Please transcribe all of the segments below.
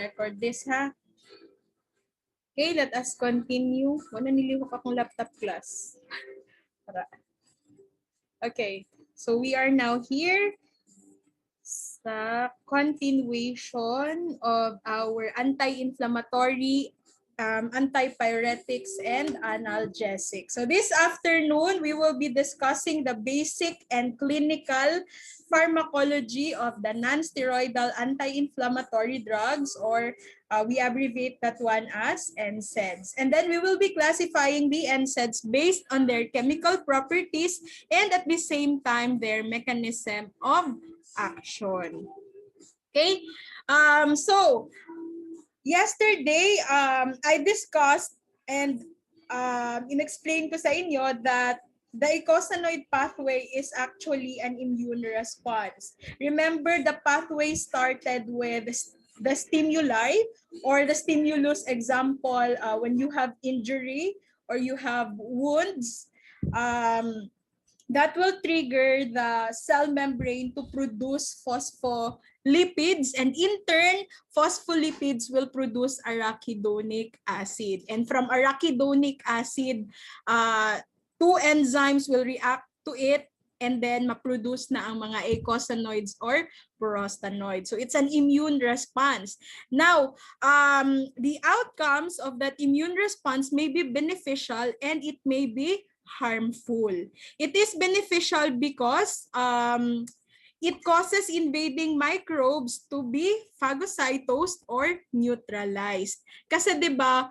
record this, ha? Okay, let us continue. Wala nilihok akong laptop class. Okay, so we are now here sa continuation of our anti-inflammatory, antipyretics, and analgesics. So this afternoon, we will be discussing the basic and clinical pharmacology of the non-steroidal anti-inflammatory drugs, or we abbreviate that one as NSAIDs. And then we will be classifying the NSAIDs based on their chemical properties and at the same time their mechanism of action. Okay, so yesterday I discussed and inexplained ko sa inyo that the eicosanoid pathway is actually an immune response. Remember, the pathway started with the stimuli or the stimulus. Example, when you have injury or you have wounds, that will trigger the cell membrane to produce phospholipids, and in turn, phospholipids will produce arachidonic acid. And from arachidonic acid, two enzymes will react to it and then maproduce na ang mga eicosanoids or prostanoids. So it's an immune response. Now, the outcomes of that immune response may be beneficial and it may be harmful. It is beneficial because it causes invading microbes to be phagocytosed or neutralized. Kasi 'di ba,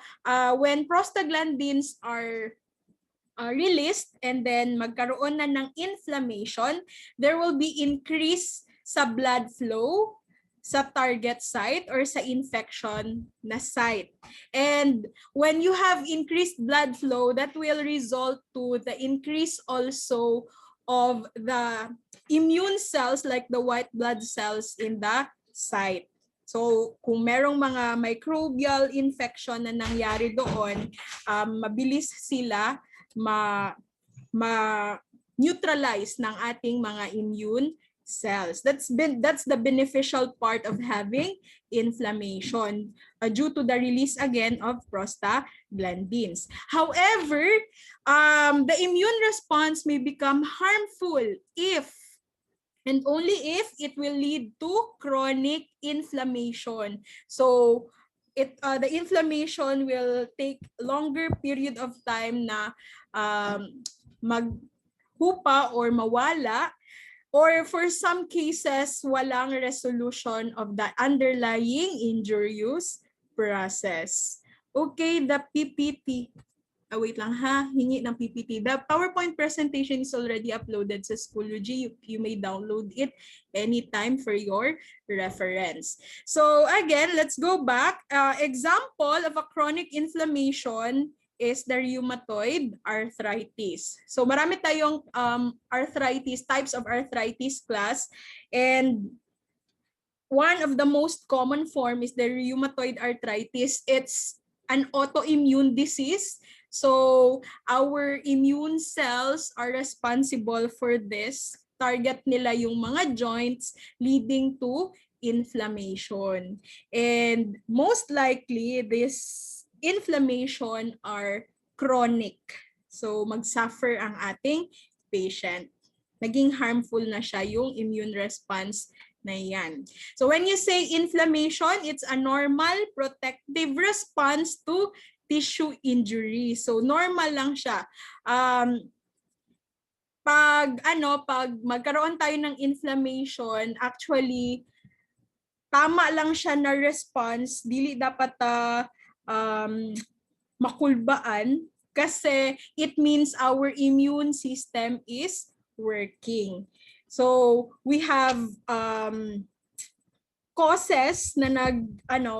when prostaglandins are released and then magkaroon na ng inflammation, there will be increase sa blood flow sa target site or sa infection na site. And when you have increased blood flow, that will result to the increase also of the immune cells like the white blood cells in the site. So kung merong mga microbial infection na nangyari doon, mabilis sila ma-neutralize ng ating mga immune cells. That's the beneficial part of having inflammation due to the release again of prostaglandins. However, the immune response may become harmful if and only if it will lead to chronic inflammation. So the inflammation will take longer period of time na maghupa or mawala. Or for some cases, walang resolution of the underlying injurious process. Okay, the PPT. Wait lang ha, hingi ng PPT. The PowerPoint presentation is already uploaded sa Schoology. You may download it anytime for your reference. So again, let's go back. Example of a chronic inflammation is the rheumatoid arthritis. So marami tayong arthritis, types of arthritis class, and one of the most common form is the rheumatoid arthritis. It's an autoimmune disease. So our immune cells are responsible for this. Target nila yung mga joints leading to inflammation. And most likely this inflammation are chronic. So mag-suffer ang ating patient. Naging harmful na siya yung immune response na yan. So when you say inflammation, it's a normal protective response to tissue injury. So normal lang siya. Pag magkaroon tayo ng inflammation, actually tama lang siya na response, dili dapat makulbaan kasi it means our immune system is working. So we have causes na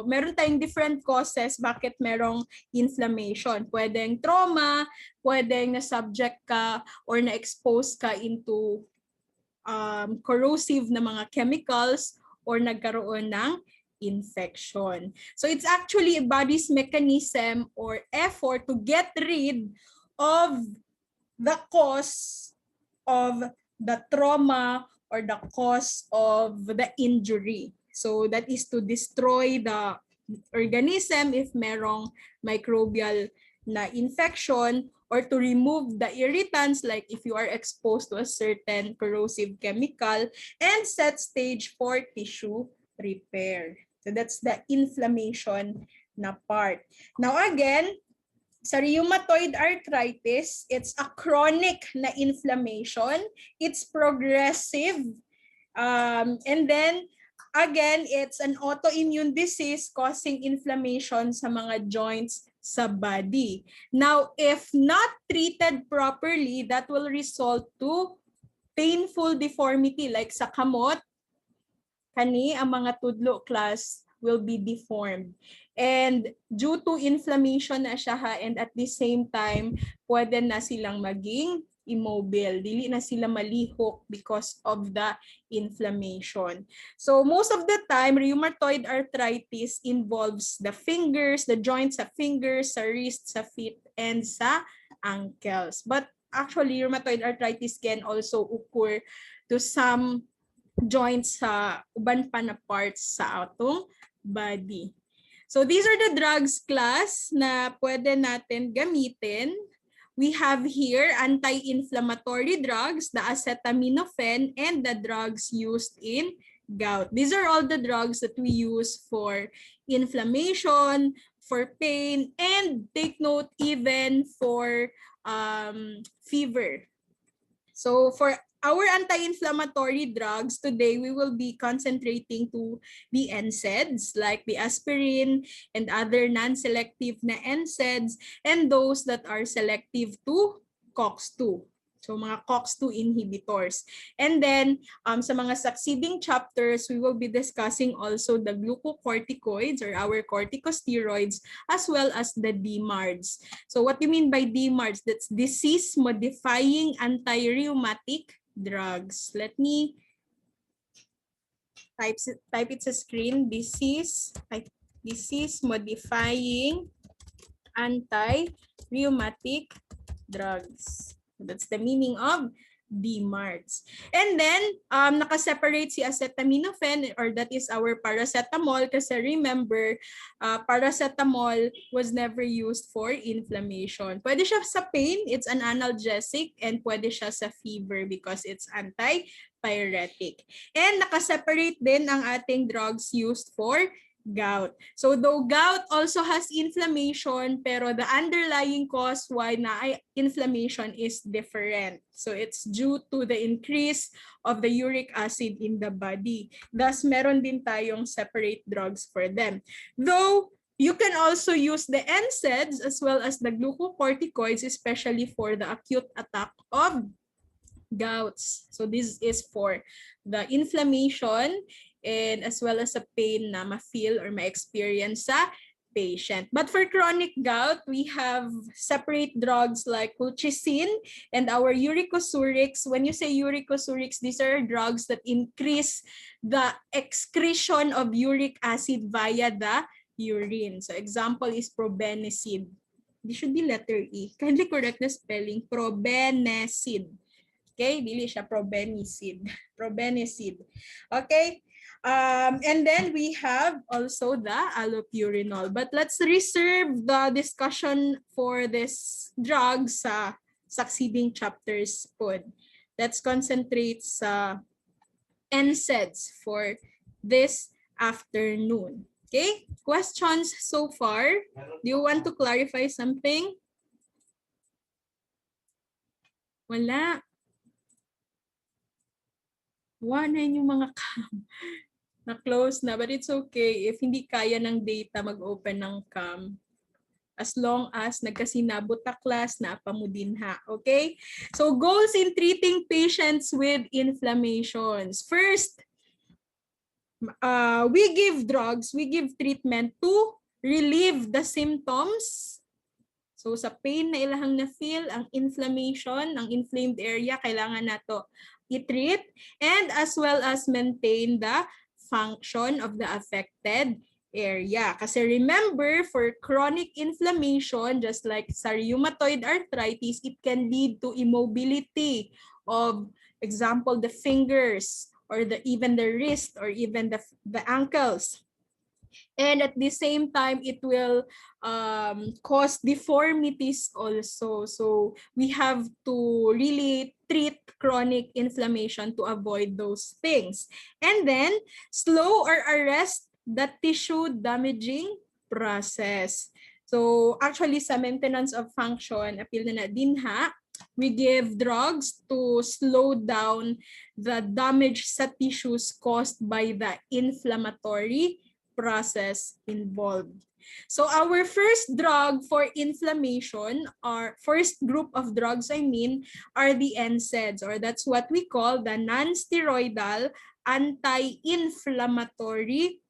meron tayong different causes bakit merong inflammation. Pwedeng trauma, pwedeng na-subject ka or na-expose ka into corrosive na mga chemicals or nagkaroon ng infection. So it's actually a body's mechanism or effort to get rid of the cause of the trauma or the cause of the injury. So that is to destroy the organism if merong microbial na infection, or to remove the irritants like if you are exposed to a certain corrosive chemical, and set stage for tissue repair. So that's the inflammation na part. Now again, sa rheumatoid arthritis, it's a chronic na inflammation. It's progressive. And then, again, it's an autoimmune disease causing inflammation sa mga joints sa body. Now, if not treated properly, that will result to painful deformity like sa kamot, kani ang mga tudlo class will be deformed. And due to inflammation na siya ha, and at the same time, pwede na silang maging immobile. Dili na sila malihok because of the inflammation. So most of the time, rheumatoid arthritis involves the fingers, the joints sa fingers, sa wrists, sa feet, and sa ankles. But actually, rheumatoid arthritis can also occur to some joints sa uban pa na parts sa atong body. So these are the drugs class na pwede natin gamitin. We have here anti-inflammatory drugs, the acetaminophen, and the drugs used in gout. These are all the drugs that we use for inflammation, for pain, and take note even for fever. So for our anti-inflammatory drugs, today we will be concentrating to the NSAIDs like the aspirin and other non-selective na NSAIDs, and those that are selective to COX-2. So mga COX-2 inhibitors. And then sa mga succeeding chapters, we will be discussing also the glucocorticoids or our corticosteroids, as well as the DMARDs. So what do you mean by DMARDs? That's disease-modifying anti-rheumatic drugs. Let me type it sa screen. Disease-modifying anti-rheumatic drugs. That's the meaning of DMARDs. And then, nakaseparate si acetaminophen, or that is our paracetamol, kasi remember, paracetamol was never used for inflammation. Pwede siya sa pain, it's an analgesic, and pwede siya sa fever because it's antipyretic. And nakaseparate din ang ating drugs used for gout. So though gout also has inflammation, pero the underlying cause why na inflammation is different. So it's due to the increase of the uric acid in the body. Thus, meron din tayong separate drugs for them. Though you can also use the NSAIDs as well as the glucocorticoids, especially for the acute attack of gouts. So this is for the inflammation and as well as a pain na ma-feel or ma-experience sa patient. But for chronic gout, we have separate drugs like colchicine and our uricosurics. When you say uricosurics, these are drugs that increase the excretion of uric acid via the urine. So example is probenecid. This should be letter E. Kindly correct the spelling. Probenecid. Okay, dili siya probenecid. Probenecid. Okay. And then we have also the allopurinol. But let's reserve the discussion for this drug sa succeeding chapters po. Let's concentrate sa NSAIDs for this afternoon. Okay? Questions so far? Do you want to clarify something? Wala. Wala yung mga cam. Na-close na, but it's okay. If hindi kaya ng data mag-open ng cam, as long as nagkasinabot na class, napamudin ha. Okay? So goals in treating patients with inflammations. First, we give drugs, we give treatment to relieve the symptoms. So sa pain na ilahang na-feel, ang inflammation, ang inflamed area, kailangan nato i-treat, and as well as maintain the function of the affected area. Kasi remember, for chronic inflammation, just like sa rheumatoid arthritis, it can lead to immobility of, example, the fingers, or even the wrist, or even the ankles. And at the same time, it will cause deformities also. So we have to really treat chronic inflammation to avoid those things. And then slow or arrest the tissue damaging process. So actually sa maintenance of function, appeal na dinha, we give drugs to slow down the damage sa tissues caused by the inflammatory process involved. So our first drug for inflammation, or first group of drugs I mean, are the NSAIDs, or that's what we call the non-steroidal anti-inflammatory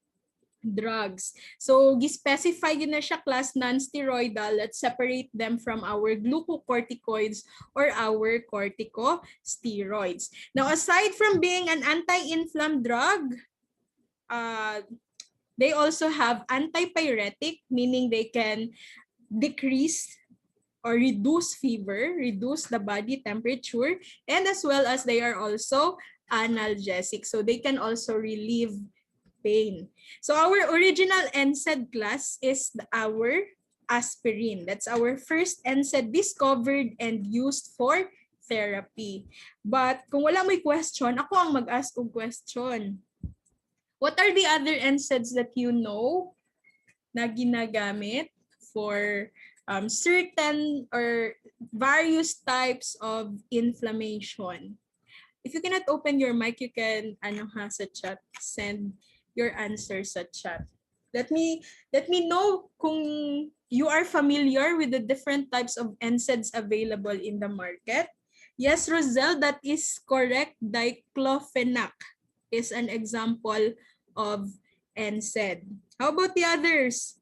drugs. So, gi-specify yun na siya class non-steroidal. Let's separate them from our glucocorticoids or our corticosteroids. Now, aside from being an anti-inflammatory drug, they also have antipyretic, meaning they can decrease or reduce fever, reduce the body temperature, and as well as they are also analgesic. So they can also relieve pain. So our original NSAID class is our aspirin. That's our first NSAID discovered and used for therapy. But kung wala may question, ako ang mag-ask ng question. What are the other NSAIDs that you know na ginagamit for certain or various types of inflammation? If you cannot open your mic, you can sa chat, send your answer sa chat. Let me know kung you are familiar with the different types of NSAIDs available in the market. Yes, Roselle, that is correct. Diclofenac is an example of NSAID. How about the others?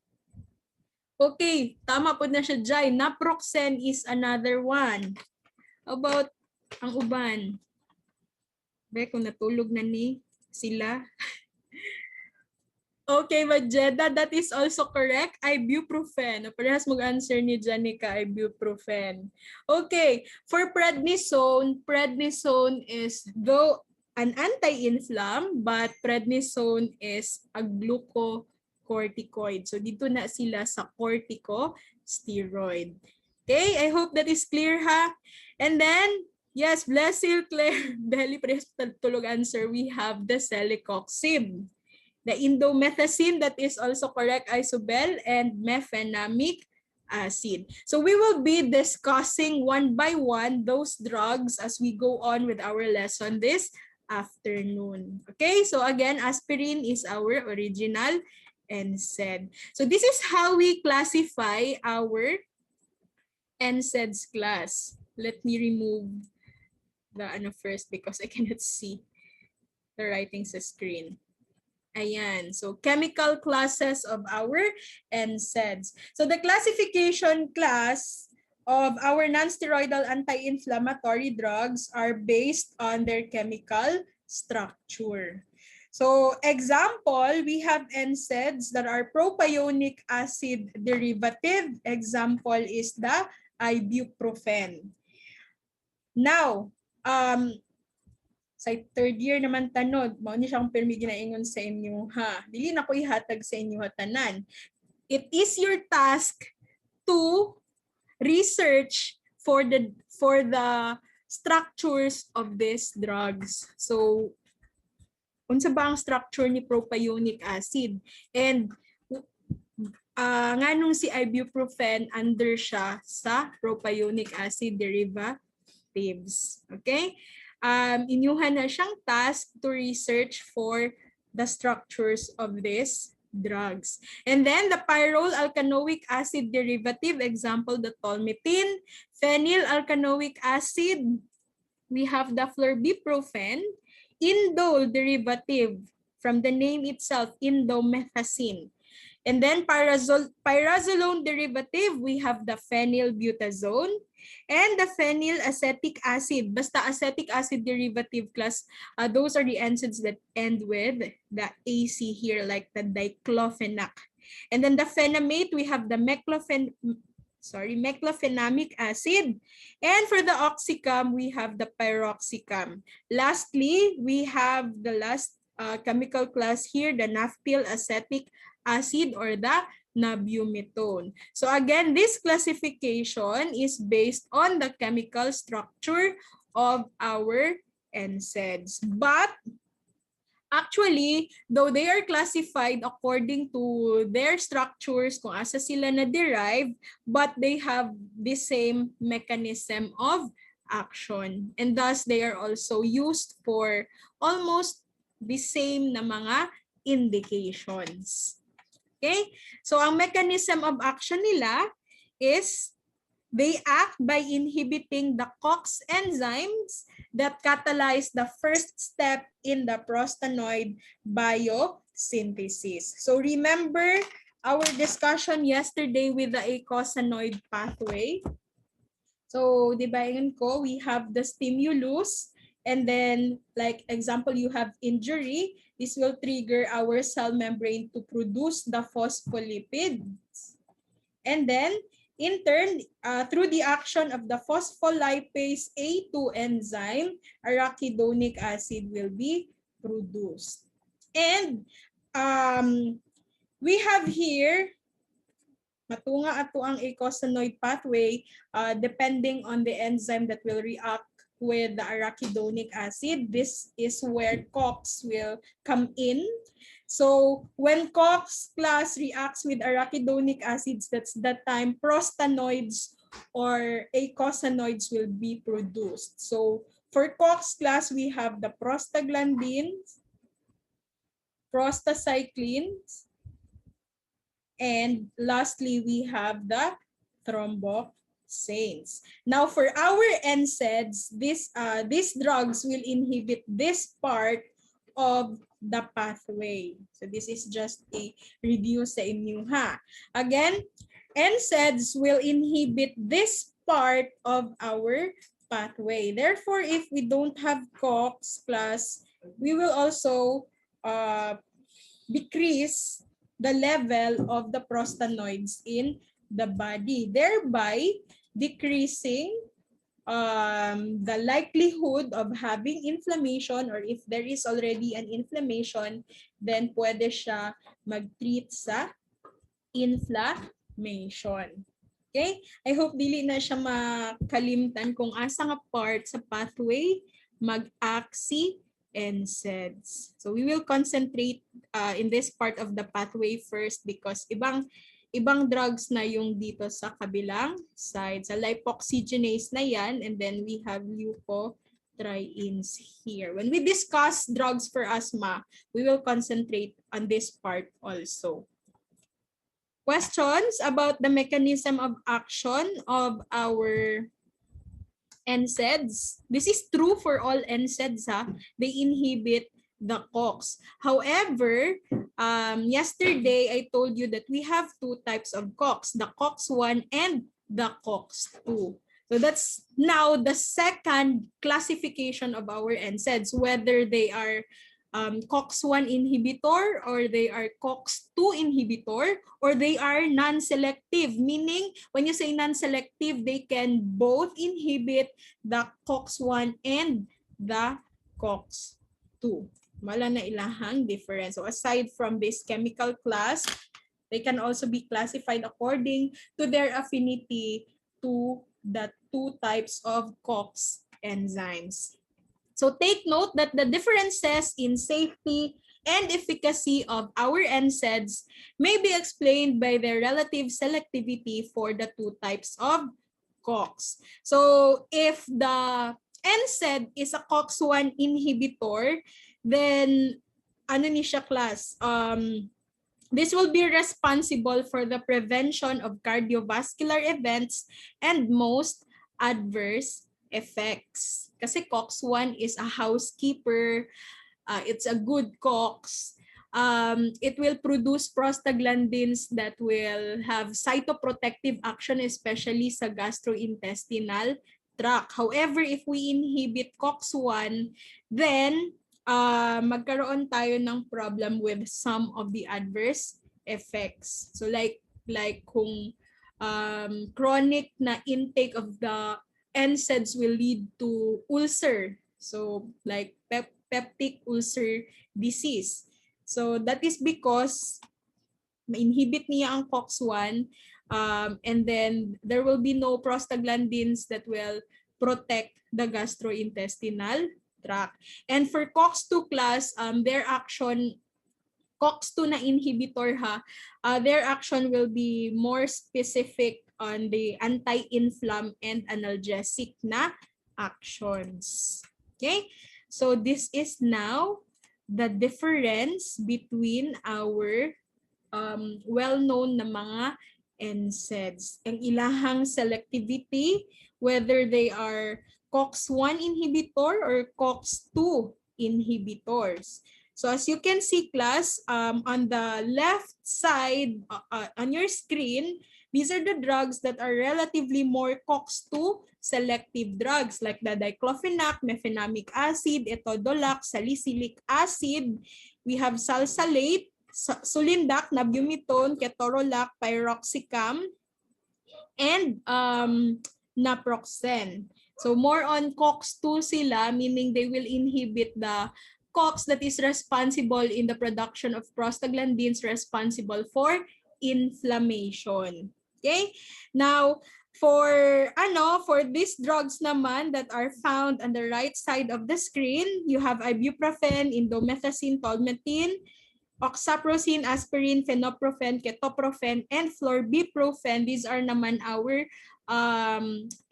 Okay, tama po na siya, Jai. Naproxen is another one. How about ang uban? Be, kung natulog na ni sila. Okay, Majeda, that is also correct. Ibuprofen. Perhaps mag-answer ni Janica, ibuprofen. Okay, for prednisone, prednisone is though an anti-inflam, but prednisone is a glucocorticoid. So dito na sila sa corticosteroid. Okay, I hope that is clear ha. And then, yes, bless you, Claire. Belly press tulog answer. We have the celecoxib. The indomethacin, that is also correct, Isobel, and mefenamic acid. So we will be discussing one by one those drugs as we go on with our lesson this afternoon. Okay, so again, aspirin is our original NSAID. So this is how we classify our NSAIDs class. Let me remove the first because I cannot see the writing sa screen. Ayan. So, chemical classes of our NSAIDs. So, the classification class of our non-steroidal anti-inflammatory drugs are based on their chemical structure. So, example, we have NSAIDs that are propionic acid derivative. Example is the ibuprofen. Now, sa third year naman tanod, mao ni siyang permi ginaingon sa inyo ha. Dili na ko ihatag sa inyo tanan. It is your task to research for the structures of these drugs. So unsa ba ang structure ni propionic acid? And nganong si ibuprofen under siya sa propionic acid derivatives. Okay? Inyuhan na siyang task to research for the structures of these drugs. And then the pyrrole alkanoic acid derivative, example the tolmetin, phenyl alkanoic acid, we have the florbiprofen, indole derivative, from the name itself, indomethacin. And then pyrazolone derivative, we have the phenylbutazone and the phenyl acetic acid. Basta acetic acid derivative class, those are the NSAIDs that end with the AC here, like the diclofenac. And then the phenamate, we have the meclofenamic acid. And for the oxycam, we have the piroxicam. Lastly, we have the last chemical class here, the naphthyl acetic acid or the nabumetone. So again, this classification is based on the chemical structure of our NSAIDs. But actually, though they are classified according to their structures, kung asa sila na-derive, but they have the same mechanism of action. And thus, they are also used for almost the same na mga indications. Okay? So, ang mechanism of action nila is they act by inhibiting the COX enzymes that catalyze the first step in the prostanoid biosynthesis. So remember our discussion yesterday with the eicosanoid pathway. So, di ba yun ko, we have the stimulus, and then, like example, you have injury. This will trigger our cell membrane to produce the phospholipids. And then, in turn, through the action of the phospholipase A2 enzyme, arachidonic acid will be produced. And we have here, matunga ato ang eicosanoid pathway, depending on the enzyme that will react with the arachidonic acid. This is where COX will come in. So when COX class reacts with arachidonic acids, that's the time prostanoids or eicosanoids will be produced. So for COX class, we have the prostaglandins, prostacyclins, and lastly, we have the thromboxanes. Now, for our NSAIDs, these drugs will inhibit this part of the pathway. So this is just a review sa inyo, ha. Again, NSAIDs will inhibit this part of our pathway. Therefore, if we don't have COX class, we will also decrease the level of the prostanoids in the body, thereby decreasing the likelihood of having inflammation, or if there is already an inflammation, then pwede siya mag-treat sa inflammation. Okay? I hope dili na siya makalimtan kung asa nga part sa pathway mag-act si NSAIDs. So we will concentrate in this part of the pathway first because ibang drugs na yung dito sa kabilang side. Sa lipoxygenase na yan, and then we have leukotrienes here. When we discuss drugs for asthma, we will concentrate on this part also. Questions about the mechanism of action of our NSAIDs? This is true for all NSAIDs, ha? They inhibit the COX. However, yesterday I told you that we have two types of COX, the COX-1 and the COX-2. So that's now the second classification of our NSAIDs, whether they are COX-1 inhibitor, or they are COX-2 inhibitor, or they are non-selective, meaning when you say non-selective, they can both inhibit the COX-1 and the COX-2. Wala na ilahang difference. So aside from this chemical class, they can also be classified according to their affinity to the two types of COX enzymes. So take note that the differences in safety and efficacy of our NSAIDs may be explained by their relative selectivity for the two types of COX. So if the NSAID is a COX-1 inhibitor, then ano ni siya class? This will be responsible for the prevention of cardiovascular events and most adverse effects. Kasi COX-1 is a housekeeper, it's a good COX. It will produce prostaglandins that will have cytoprotective action, especially sa gastrointestinal tract. However, if we inhibit COX-1, then magkaroon tayo ng problem with some of the adverse effects. So like kung chronic na intake of the NSAIDs will lead to ulcer. So like peptic ulcer disease. So that is because ma-inhibit niya ang COX-1, and then there will be no prostaglandins that will protect the gastrointestinal tract. And for COX-2 class, their action, COX-2 na inhibitor their action will be more specific on the anti-inflam and analgesic na actions. Okay? So this is now the difference between our well-known na mga NSAIDs. Ang ilahang selectivity, whether they are COX-1 inhibitor or COX-2 inhibitors. So as you can see, class, on the left side on your screen, these are the drugs that are relatively more COX-2 selective drugs like the diclofenac, mefenamic acid, etodolac, salicylic acid. We have salsalate, sulindac, nabumetone, ketorolac, piroxicam, and naproxen. So more on COX-2 sila, meaning they will inhibit the COX that is responsible in the production of prostaglandins responsible for inflammation. Okay? Now, for these drugs naman that are found on the right side of the screen, you have ibuprofen, indomethacin, tolmetin, oxaprocin, aspirin, phenoprofen, ketoprofen, and florbiprofen. These are naman our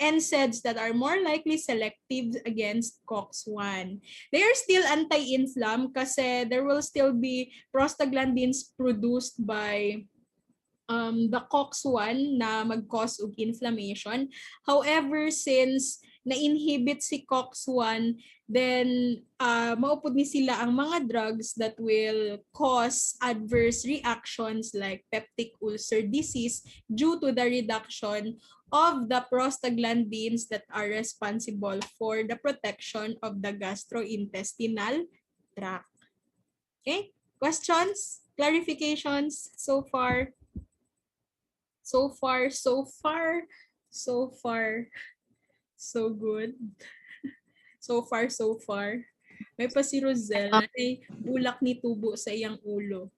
NSAIDs that are more likely selective against COX-1. They are still anti-inflam kasi there will still be prostaglandins produced by the COX-1 na mag-cause of inflammation. However, since na-inhibit si COX-1, then maupod ni sila ang mga drugs that will cause adverse reactions like peptic ulcer disease due to the reduction of the prostaglandins that are responsible for the protection of the gastrointestinal tract. Okay? Questions? Clarifications so far? So far, so good. So far. May pa si Rosel na ay ulak ni tubo sa iyang ulo.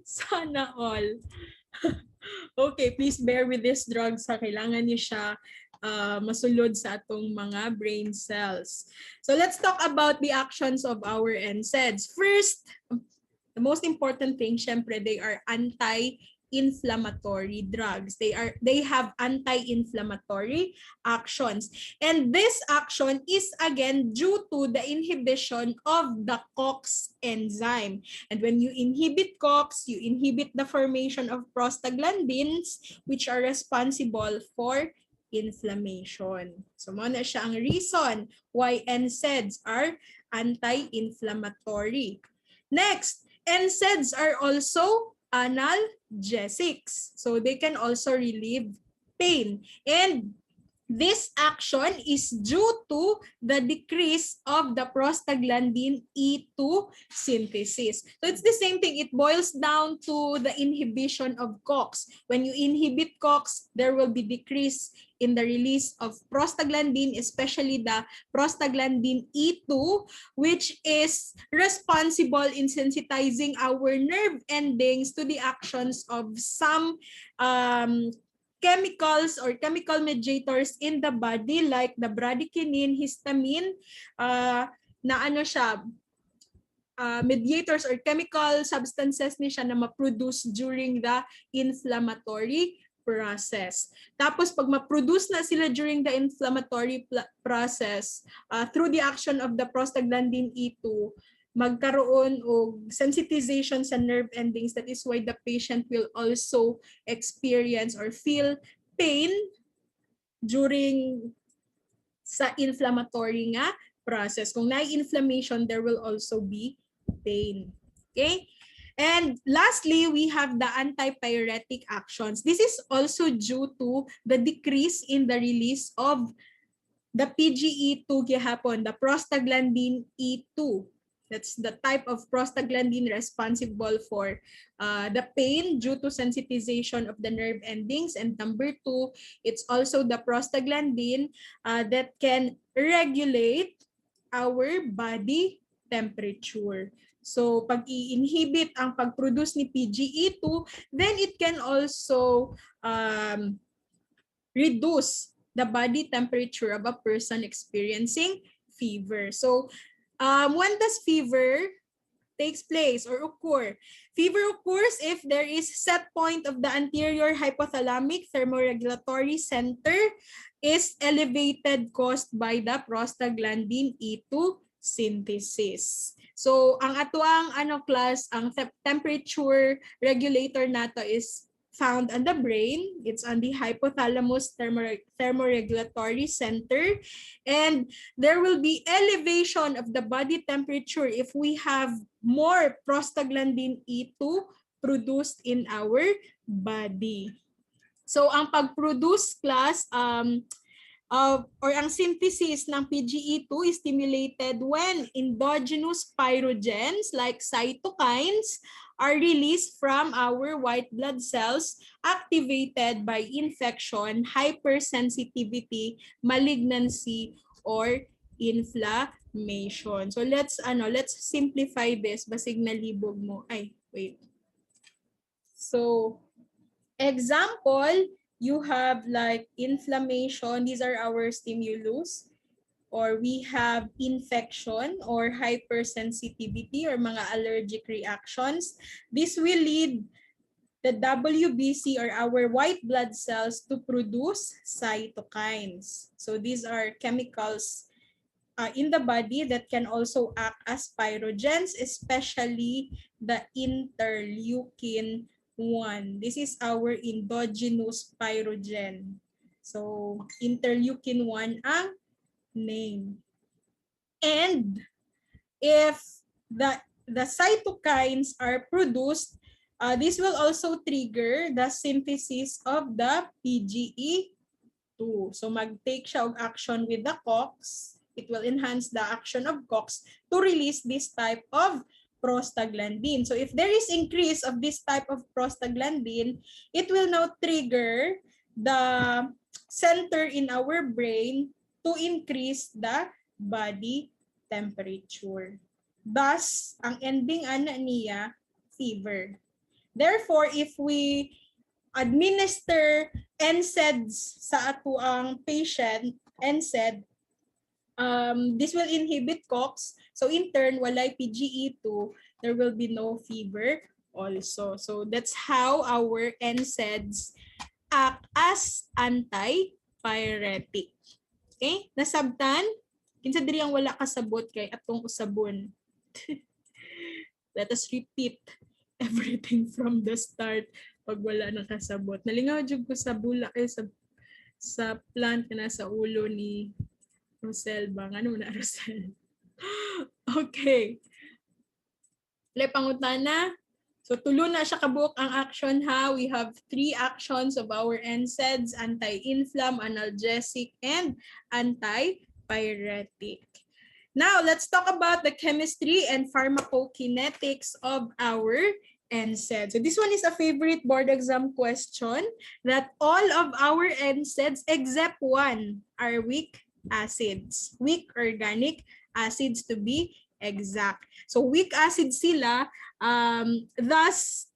Sana all. Okay, please bear with this drug sa kailangan niyo siya masulod sa atong mga brain cells. So let's talk about the actions of our NSAIDs. First, the most important thing, syempre, they are anti-inflammatory drugs. They have anti-inflammatory actions. And this action is again due to the inhibition of the COX enzyme. And when you inhibit COX, you inhibit the formation of prostaglandins, which are responsible for inflammation. So mo na siya ang reason why NSAIDs are anti-inflammatory. Next, NSAIDs are also analgesics. So they can also relieve pain. And this action is due to the decrease of the prostaglandin E2 synthesis. So it's the same thing. It boils down to the inhibition of COX. When you inhibit COX, there will be decrease in the release of prostaglandin, especially the prostaglandin E2, which is responsible in sensitizing our nerve endings to the actions of some chemicals or chemical mediators in the body like the bradykinin, histamine, mediators or chemical substances ni siya na ma-produce during the inflammatory process. Tapos pag ma-produce na sila during the inflammatory process, through the action of the prostaglandin E2, magkaroon o sensitization sa nerve endings. That is why the patient will also experience or feel pain during sa inflammatory nga process. Kung na-inflammation, there will also be pain. Okay? And lastly, we have the antipyretic actions. This is also due to the decrease in the release of the PGE2 gihapon, the prostaglandin E2. That's the type of prostaglandin responsible for the pain due to sensitization of the nerve endings. And number 2, it's also the prostaglandin that can regulate our body temperature. So pag i-inhibit ang pag-produce ni PGE2, then it can also reduce the body temperature of a person experiencing fever. So when does fever takes place or occur? Fever occurs if there is set point of the anterior hypothalamic thermoregulatory center is elevated caused by the prostaglandin E2 synthesis. So ang atuang class, ang temperature regulator nato is found on the brain. It's on the hypothalamus thermoregulatory center. And there will be elevation of the body temperature if we have more prostaglandin E2 produced in our body. So ang pag-produce class or ang synthesis ng PGE2 is stimulated when endogenous pyrogens like cytokines are released from our white blood cells activated by infection, hypersensitivity, malignancy, or inflammation. So let's simplify this basig nalibog mo. Ay, wait. So example, you have like inflammation. These are our stimulus. Or we have infection or hypersensitivity or mga allergic reactions. This will lead the WBC or our white blood cells to produce cytokines. So these are chemicals in the body that can also act as pyrogens, especially the interleukin 1. This is our endogenous pyrogen. So interleukin 1 ang name. And if the cytokines are produced, this will also trigger the synthesis of the PGE2. So mag-take siya og action with the COX. It will enhance the action of COX to release this type of prostaglandin. So if there is increase of this type of prostaglandin, it will now trigger the center in our brain to increase the body temperature. Thus, ang ending ana niya, fever. Therefore, if we administer NSAIDs sa atuang patient, NSAID, this will inhibit COX. So in turn, walay PGE2, there will be no fever also. So that's how our NSAIDs act as antipyretic. Okay? Nasabtan? Kinsa diri ang wala kasabot kay atong usabon. Let us repeat everything from the start pag wala nang kasabot. Nalingaw jud ko sa bula kay sa plant na sa ulo ni Rosel ba? Ano na Rosel? Okay. Le pangutana. So tulo na siya kabuok ang action ha. We have 3 actions of our NSAIDs: anti-inflam, analgesic, and antipyretic. Now, let's talk about the chemistry and pharmacokinetics of our NSAIDs. So this one is a favorite board exam question that all of our NSAIDs except one are weak acids. Weak organic acids to be exact. So weak acids sila, thus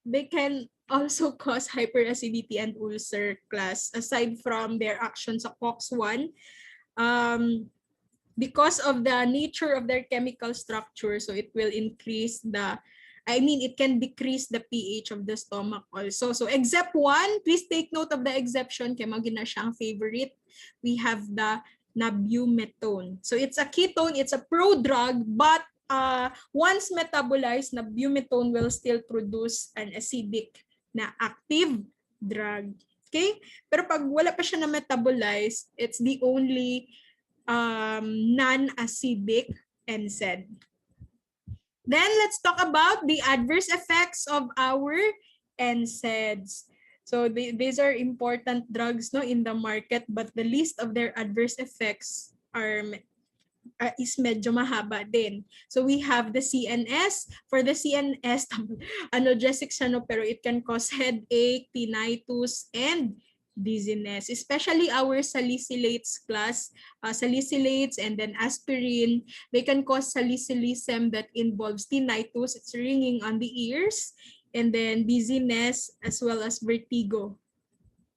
they can also cause hyperacidity and ulcer class aside from their action sa COX-1. Because of the nature of their chemical structure, so it will increase it can decrease the pH of the stomach also. So except one, please take note of the exception kay mao gina siyang favorite. We have the nabumetone. So it's a ketone, it's a prodrug, but once metabolized, nabumetone will still produce an acidic na active drug. Okay? Pero pag wala pa siya na metabolize, it's the only non-acidic NSAID. Then let's talk about the adverse effects of our NSAIDs. So these are important drugs in the market, but the list of their adverse effects are is medyo mahaba din. So we have the CNS. For the CNS, analgesic siya, no, pero it can cause headache, tinnitus, and dizziness. Especially our salicylates class, salicylates and then aspirin, they can cause salicylism that involves tinnitus, it's ringing on the ears, and then dizziness as well as vertigo.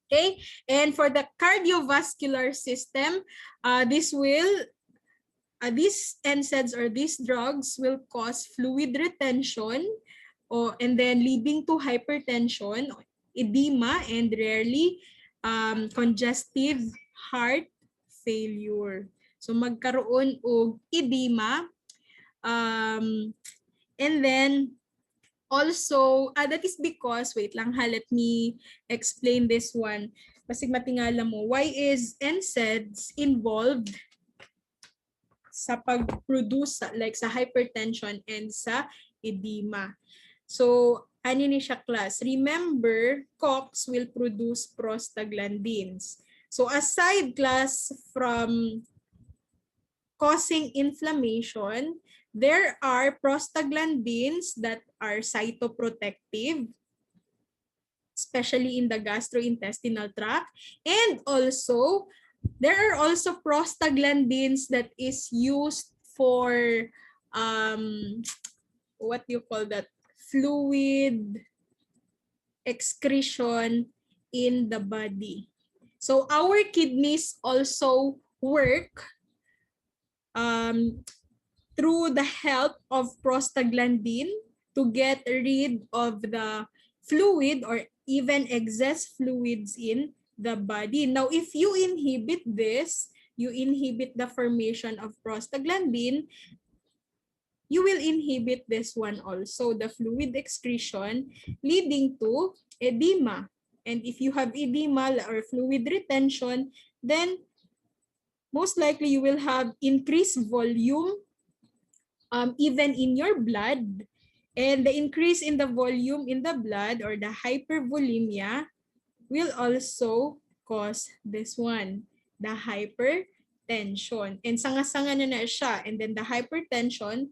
Okay, and for the cardiovascular system, these NSAIDs or these drugs will cause fluid retention and then leading to hypertension, edema, and rarely congestive heart failure. So magkaroon og edema, and then also, that is because, wait lang ha, let me explain this one. Basig matingala mo, why is NSAIDs involved sa pag-produce like sa hypertension and sa edema? So, ano ni siya class? Remember, COX will produce prostaglandins. So, aside class from causing inflammation, there are prostaglandins that are cytoprotective, especially in the gastrointestinal tract. And also, there are also prostaglandins that is used for, what do you call that? Fluid excretion in the body. So our kidneys also work through the help of prostaglandin to get rid of the fluid or even excess fluids in the body. Now, if you inhibit this, you inhibit the formation of prostaglandin, you will inhibit this one also, the fluid excretion, leading to edema. And if you have edema or fluid retention, then most likely you will have increased volume even in your blood. And the increase in the volume in the blood or the hypervolemia will also cause this one, the hypertension. And sanga-sanga na siya. And then the hypertension,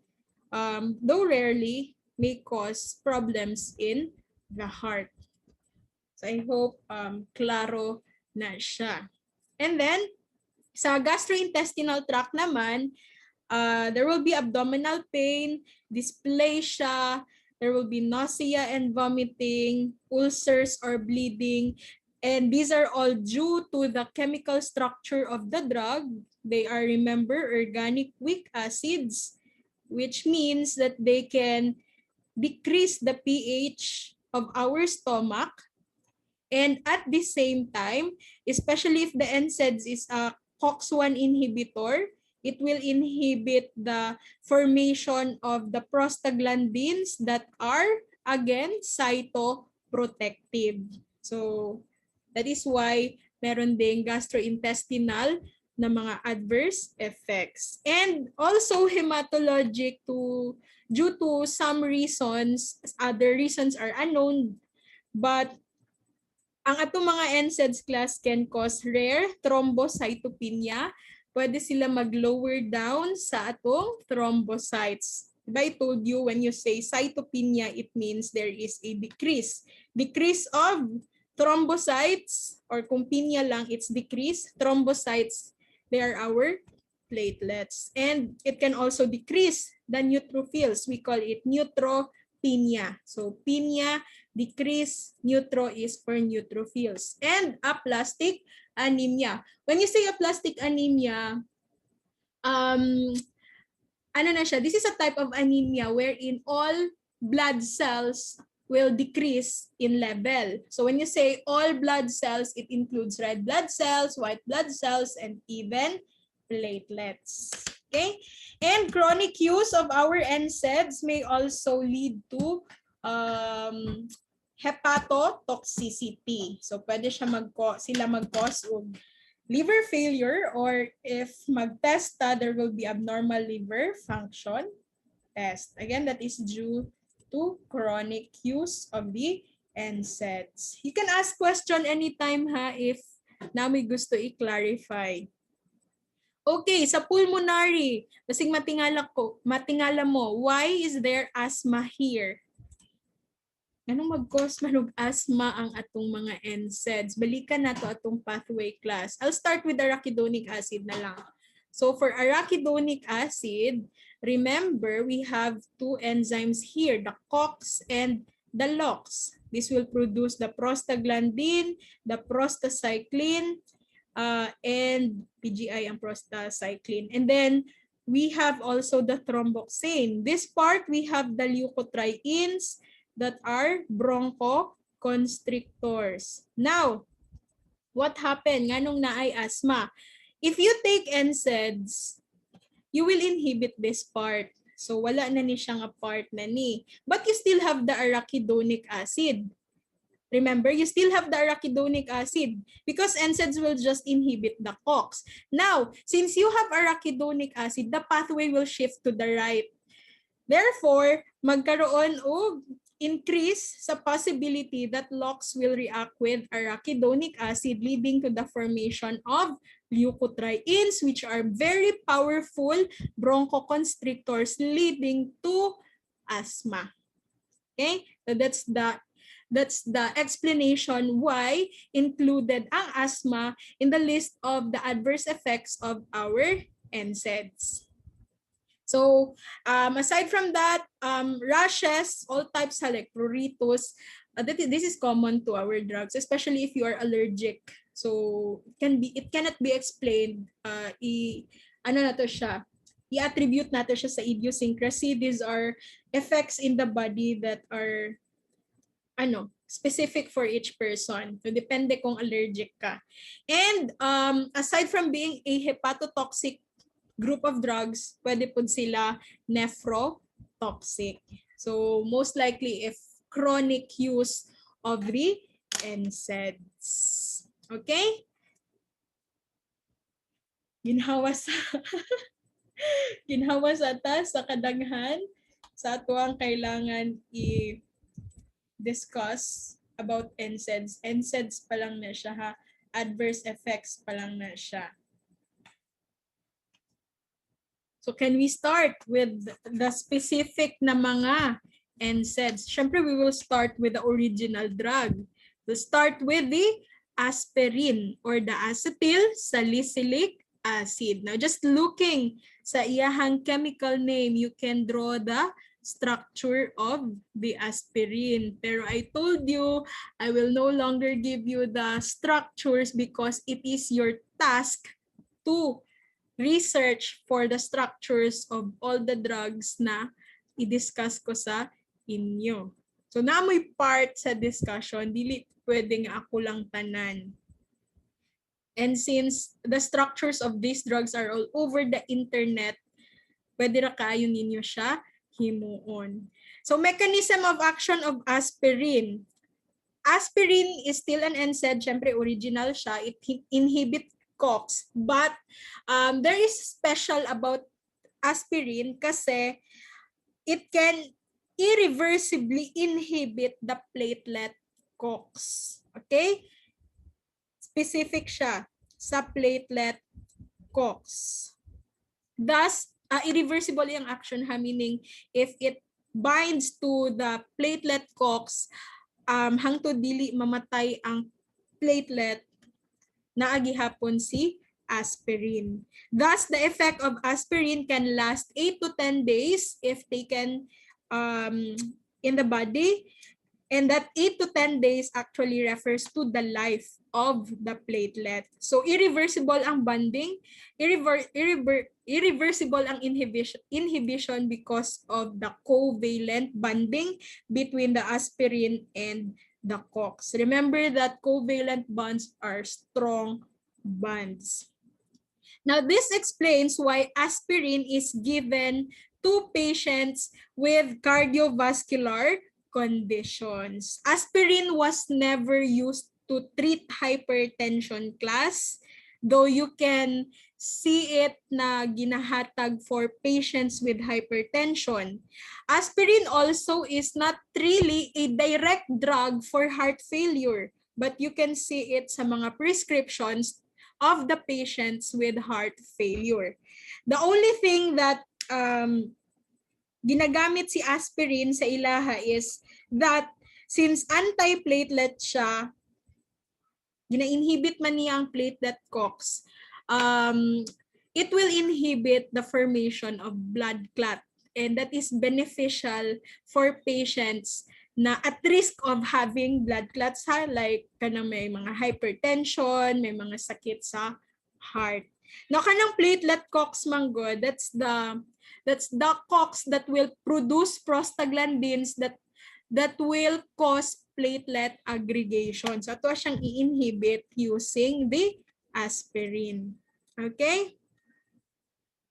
though rarely, may cause problems in the heart. So I hope klaro na siya. And then, sa gastrointestinal tract naman, there will be abdominal pain, dysplasia, there will be nausea and vomiting, ulcers or bleeding, and these are all due to the chemical structure of the drug. They are, remember, organic weak acids, which means that they can decrease the pH of our stomach. And at the same time, especially if the NSAIDs is a COX-1 inhibitor, it will inhibit the formation of the prostaglandins that are, again, cytoprotective. So, that is why meron ding gastrointestinal na mga adverse effects. And also hematologic due to some reasons, other reasons are unknown, but ang atong mga NSAIDs class can cause rare thrombocytopenia. Pwede sila mag-lower down sa atong thrombocytes. Diba I told you when you say cytopenia, it means there is a decrease. Decrease of thrombocytes, or kung pinya lang, it's decrease. Thrombocytes, they are our platelets. And it can also decrease the neutrophils. We call it neutropenia. So pinya, decrease, neutro is for neutrophils. And aplastic anemia. When you say aplastic anemia, ano na siya? This is a type of anemia wherein all blood cells will decrease in level. So when you say all blood cells, it includes red blood cells, white blood cells, and even platelets. Okay? And chronic use of our NSAIDs may also lead to hepatotoxicity. So pwede siya sila mag-cause of liver failure, or if mag-testa, there will be abnormal liver function test. Again, that is due to chronic use of the NSAIDs. You can ask question anytime ha if na may gusto i-clarify. Okay, sa pulmonary, basig matingala mo, why is there asthma here? Anong mag-cause man og asthma ang atong mga NSAIDs? Balikan nato atong pathway class. I'll start with arachidonic acid na lang. So for arachidonic acid, remember we have two enzymes here, the COX and the LOX. This will produce the prostaglandin, the prostacyclin, and PGI ang prostacyclin. And then we have also the thromboxane. This part, we have the leukotrienes that are bronchoconstrictors. Now, what happened? Nganong naay asthma? If you take NSAIDs, you will inhibit this part. So wala na ni siyang a part na ni. But you still have the arachidonic acid. Remember, you still have the arachidonic acid because NSAIDs will just inhibit the COX. Now, since you have arachidonic acid, the pathway will shift to the right. Therefore, magkaroon o increase sa possibility that LOX will react with arachidonic acid, leading to the formation of leukotrienes, which are very powerful bronchoconstrictors, leading to asthma. Okay, so that's the explanation why included ang asthma in the list of the adverse effects of our NSAIDs. So aside from that, rashes, all types like pruritus, this is common to our drugs, especially if you are allergic. So it cannot be explained. I-attribute natin siya sa idiosyncrasy. These are effects in the body that are specific for each person. So depende kung allergic ka. And aside from being a hepatotoxic group of drugs, pwede po sila nephrotoxic. So most likely if chronic use of the NSAIDs. Okay? Ginhawa sa sa kadaghan sa ato ang kailangan discuss about NSAIDs. NSAIDs pa lang na siya ha. Adverse effects pa lang na siya. So can we start with the specific na mga NSAIDs? Siyempre, we will start with the original drug. We'll start with the aspirin or the acetyl salicylic acid. Now, just looking sa iyahang chemical name, you can draw the structure of the aspirin. Pero I told you, I will no longer give you the structures because it is your task to research for the structures of all the drugs na i-discuss ko sa inyo. So namoy part sa discussion, dili pwede nga ako lang tanan. And since the structures of these drugs are all over the internet, pwede ra kayo ninyo siya himuon. So mechanism of action of aspirin. Aspirin is still an NSAID, syempre original siya. It inhibits COX. But there is special about aspirin kasi it can irreversibly inhibit the platelet COX. Okay? Specific siya sa platelet COX. Thus, irreversible yung action ha, meaning if it binds to the platelet COX, hangtod dili mamatay ang platelet, naagihapon si aspirin. Thus, the effect of aspirin can last 8 to 10 days if taken in the body. And that 8 to 10 days actually refers to the life of the platelet. So irreversible ang bonding, irreversible ang inhibition because of the covalent bonding between the aspirin and the COX. Remember that covalent bonds are strong bonds. Now this explains why aspirin is given to patients with cardiovascular conditions. Aspirin was never used to treat hypertension class, though you can see it na ginahatag for patients with hypertension. Aspirin also is not really a direct drug for heart failure, but you can see it sa mga prescriptions of the patients with heart failure. The only thing that ginagamit si aspirin sa ilaha is that since antiplatelet siya, gina-inhibit man niya ang platelet COX, it will inhibit the formation of blood clot. And that is beneficial for patients na at risk of having blood clots, ha? Like kanang may mga hypertension, may mga sakit sa heart. Now, kanang platelet COX manggod, that's the COX that will produce prostaglandins that will cause platelet aggregation. So, ito siyang i-inhibit using the aspirin. Okay?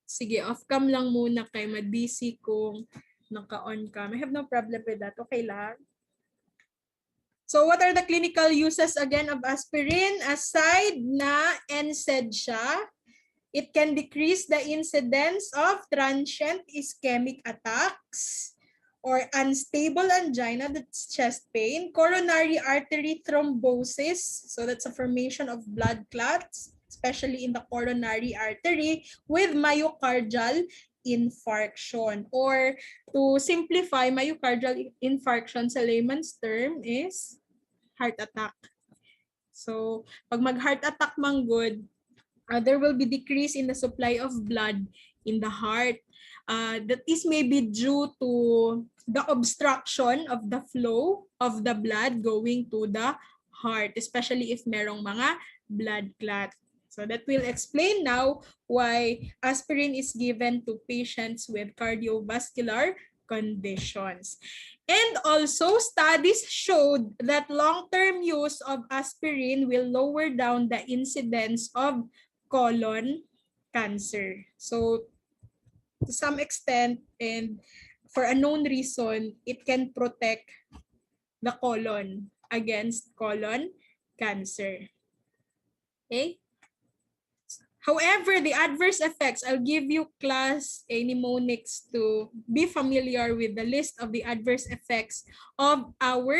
Sige, off-cam lang muna kay ma-busy kung naka-on cam. I have no problem with that. Okay lang? So, what are the clinical uses again of aspirin? Aside na NSAID siya, it can decrease the incidence of transient ischemic attacks or unstable angina, that's chest pain, coronary artery thrombosis, so that's a formation of blood clots, especially in the coronary artery, with myocardial infarction. Or to simplify, myocardial infarction sa layman's term is heart attack. So, pag mag-heart attack manggod, there will be decrease in the supply of blood in the heart. That is maybe due to the obstruction of the flow of the blood going to the heart, especially if merong mga blood clot. So that will explain now why aspirin is given to patients with cardiovascular conditions. And also, studies showed that long-term use of aspirin will lower down the incidence of colon cancer. So, to some extent, and for a known reason, it can protect the colon against colon cancer. Okay? However, the adverse effects, I'll give you class a mnemonics to be familiar with the list of the adverse effects of our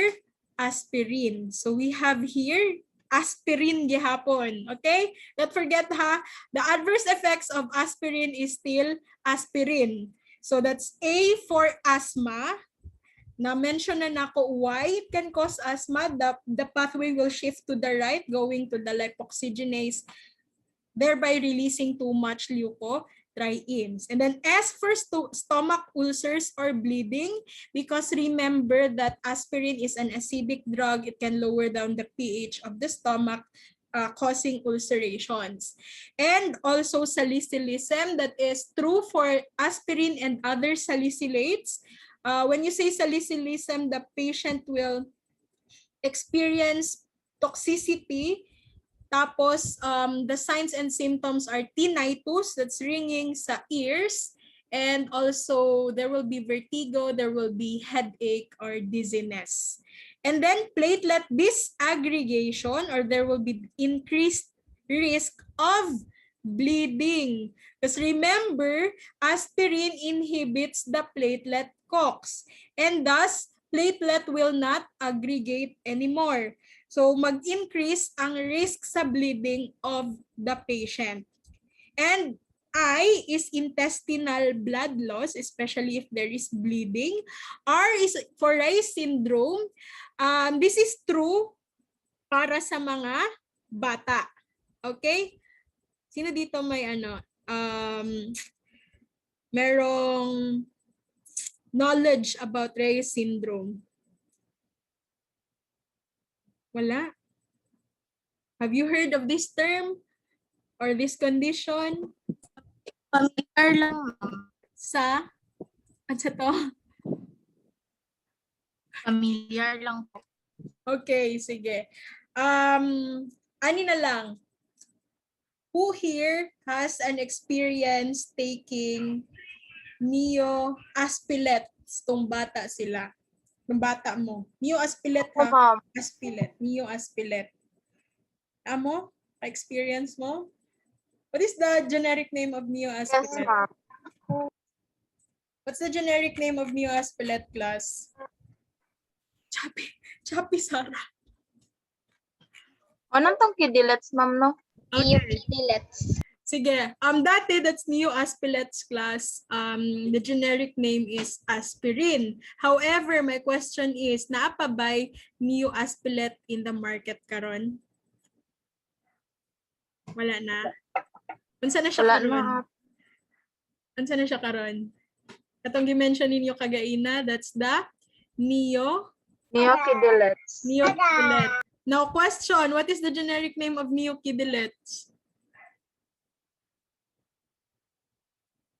aspirin. So we have here aspirin gihapon. Okay? Don't forget ha, the adverse effects of aspirin is still aspirin. So that's A for asthma. Na-mention na nako why it can cause asthma. The pathway will shift to the right, going to the lipoxygenase, thereby releasing too much leukotrienes. And then S for stomach ulcers or bleeding, because remember that aspirin is an acidic drug. It can lower down the pH of the stomach, causing ulcerations. And also salicylism, that is true for aspirin and other salicylates. When you say salicylism, the patient will experience toxicity. Tapos, the signs and symptoms are tinnitus, that's ringing sa ears. And also, there will be vertigo, there will be headache or dizziness. And then platelet disaggregation, or there will be increased risk of bleeding. Because remember, aspirin inhibits the platelet COX. And thus, platelet will not aggregate anymore. So, mag-increase ang risk sa bleeding of the patient. And I is intestinal blood loss, especially if there is bleeding. R is for Reye syndrome. This is true para sa mga bata. Okay? Sino dito may merong knowledge about Reye syndrome? Wala. Have you heard of this term or this condition? Familiar lang. Sa? At sa to? Familiar lang po. Okay, sige. Ani na lang. Who here has an experience taking Neo-Aspilet? Itong bata sila. Ng bata mo. Neo-Aspilet ha? Aspilet. Neo-Aspilet. Amo? Experience mo? What is the generic name of Neo-Aspilet? Yes, ma'am. What's the generic name of Neo-Aspilet, class? Chappy Sarah. Anong tong kidilets, ma'am, no? Okay. Neophilets. Sige. Dati, that's neoaspilets class. The generic name is aspirin. However, my question is, naa pa ba'y neoaspilet in the market karon? Wala na. Unsa na siya Wala karon? na. Unsa na siya karon? Katong gi-mention ninyo kagaina, that's the Neophilets. neokidelet. Now, question, what is the generic name of neokidilets?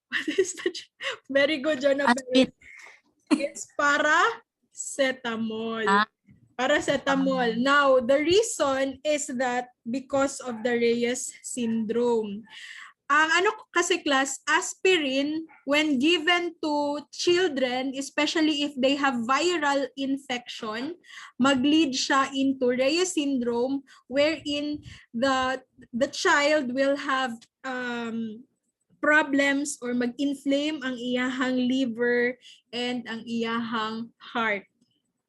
What is the very good, Jonathan. Aspirin. It's paracetamol. Ah. Paracetamol. Now, the reason is that because of the Reyes syndrome. Ang ano kasi class, aspirin, when given to children, especially if they have viral infection, mag-lead siya into Reyes syndrome wherein the child will have problems or mag-inflame ang iyahang liver and ang iyahang heart.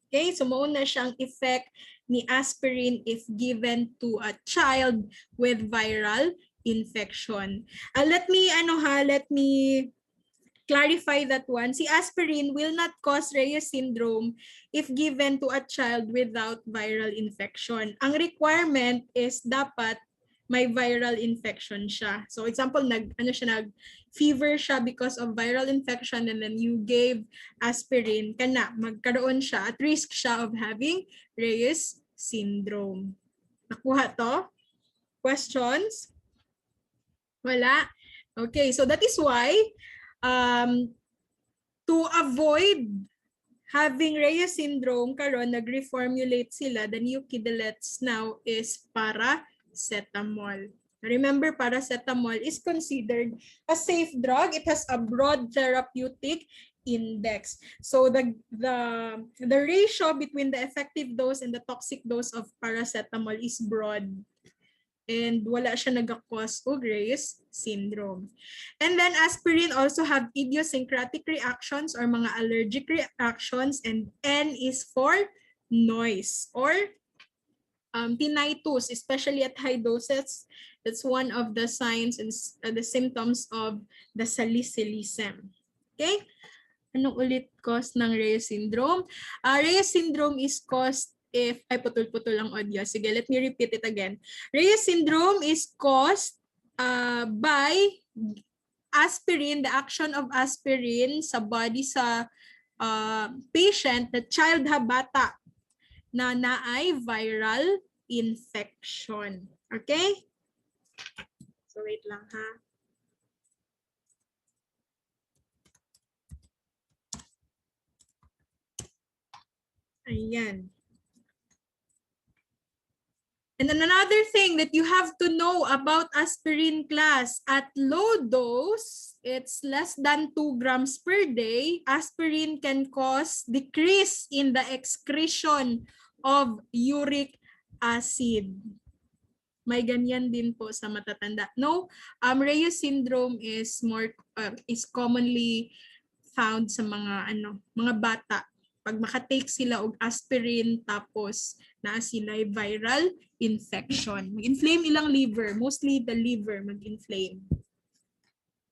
Okay, so mauna siyang effect ni aspirin if given to a child with viral infection. Let me clarify that one. Si aspirin will not cause Reyes syndrome if given to a child without viral infection. Ang requirement is dapat may viral infection siya. So example, nag-fever siya because of viral infection and then you gave aspirin, magkaroon siya, at risk siya of having Reyes syndrome. Nakuha to? Questions? Wala? Okay, so that is why to avoid having Reyes syndrome, karon nag-reformulate sila. The new kidilets now is paracetamol. Remember, paracetamol is considered a safe drug. It has a broad therapeutic index. So the ratio between the effective dose and the toxic dose of paracetamol is broad. And wala siya nag-cause of Reyes syndrome. And then aspirin also have idiosyncratic reactions or mga allergic reactions, and N is for noise or tinnitus, especially at high doses. That's one of the signs and the symptoms of the salicylism. Okay? Anong ulit cause ng Reyes syndrome? Reyes syndrome is caused if, ay putol-putol ang audio. Sige, let me repeat it again. Reyes syndrome is caused by aspirin, the action of aspirin sa body sa patient, the child ha bata, na naay viral infection. Okay? So wait lang ha. Ayan. And then another thing that you have to know about aspirin class, at low dose, it's less than 2 grams per day, aspirin can cause decrease in the excretion of uric acid. May ganyan din po sa matatanda. No, Reyes syndrome is commonly found sa mga bata. Pag makatake sila og aspirin tapos na sila viral infection. Mag-inflame ilang liver, mostly the liver mag-inflame.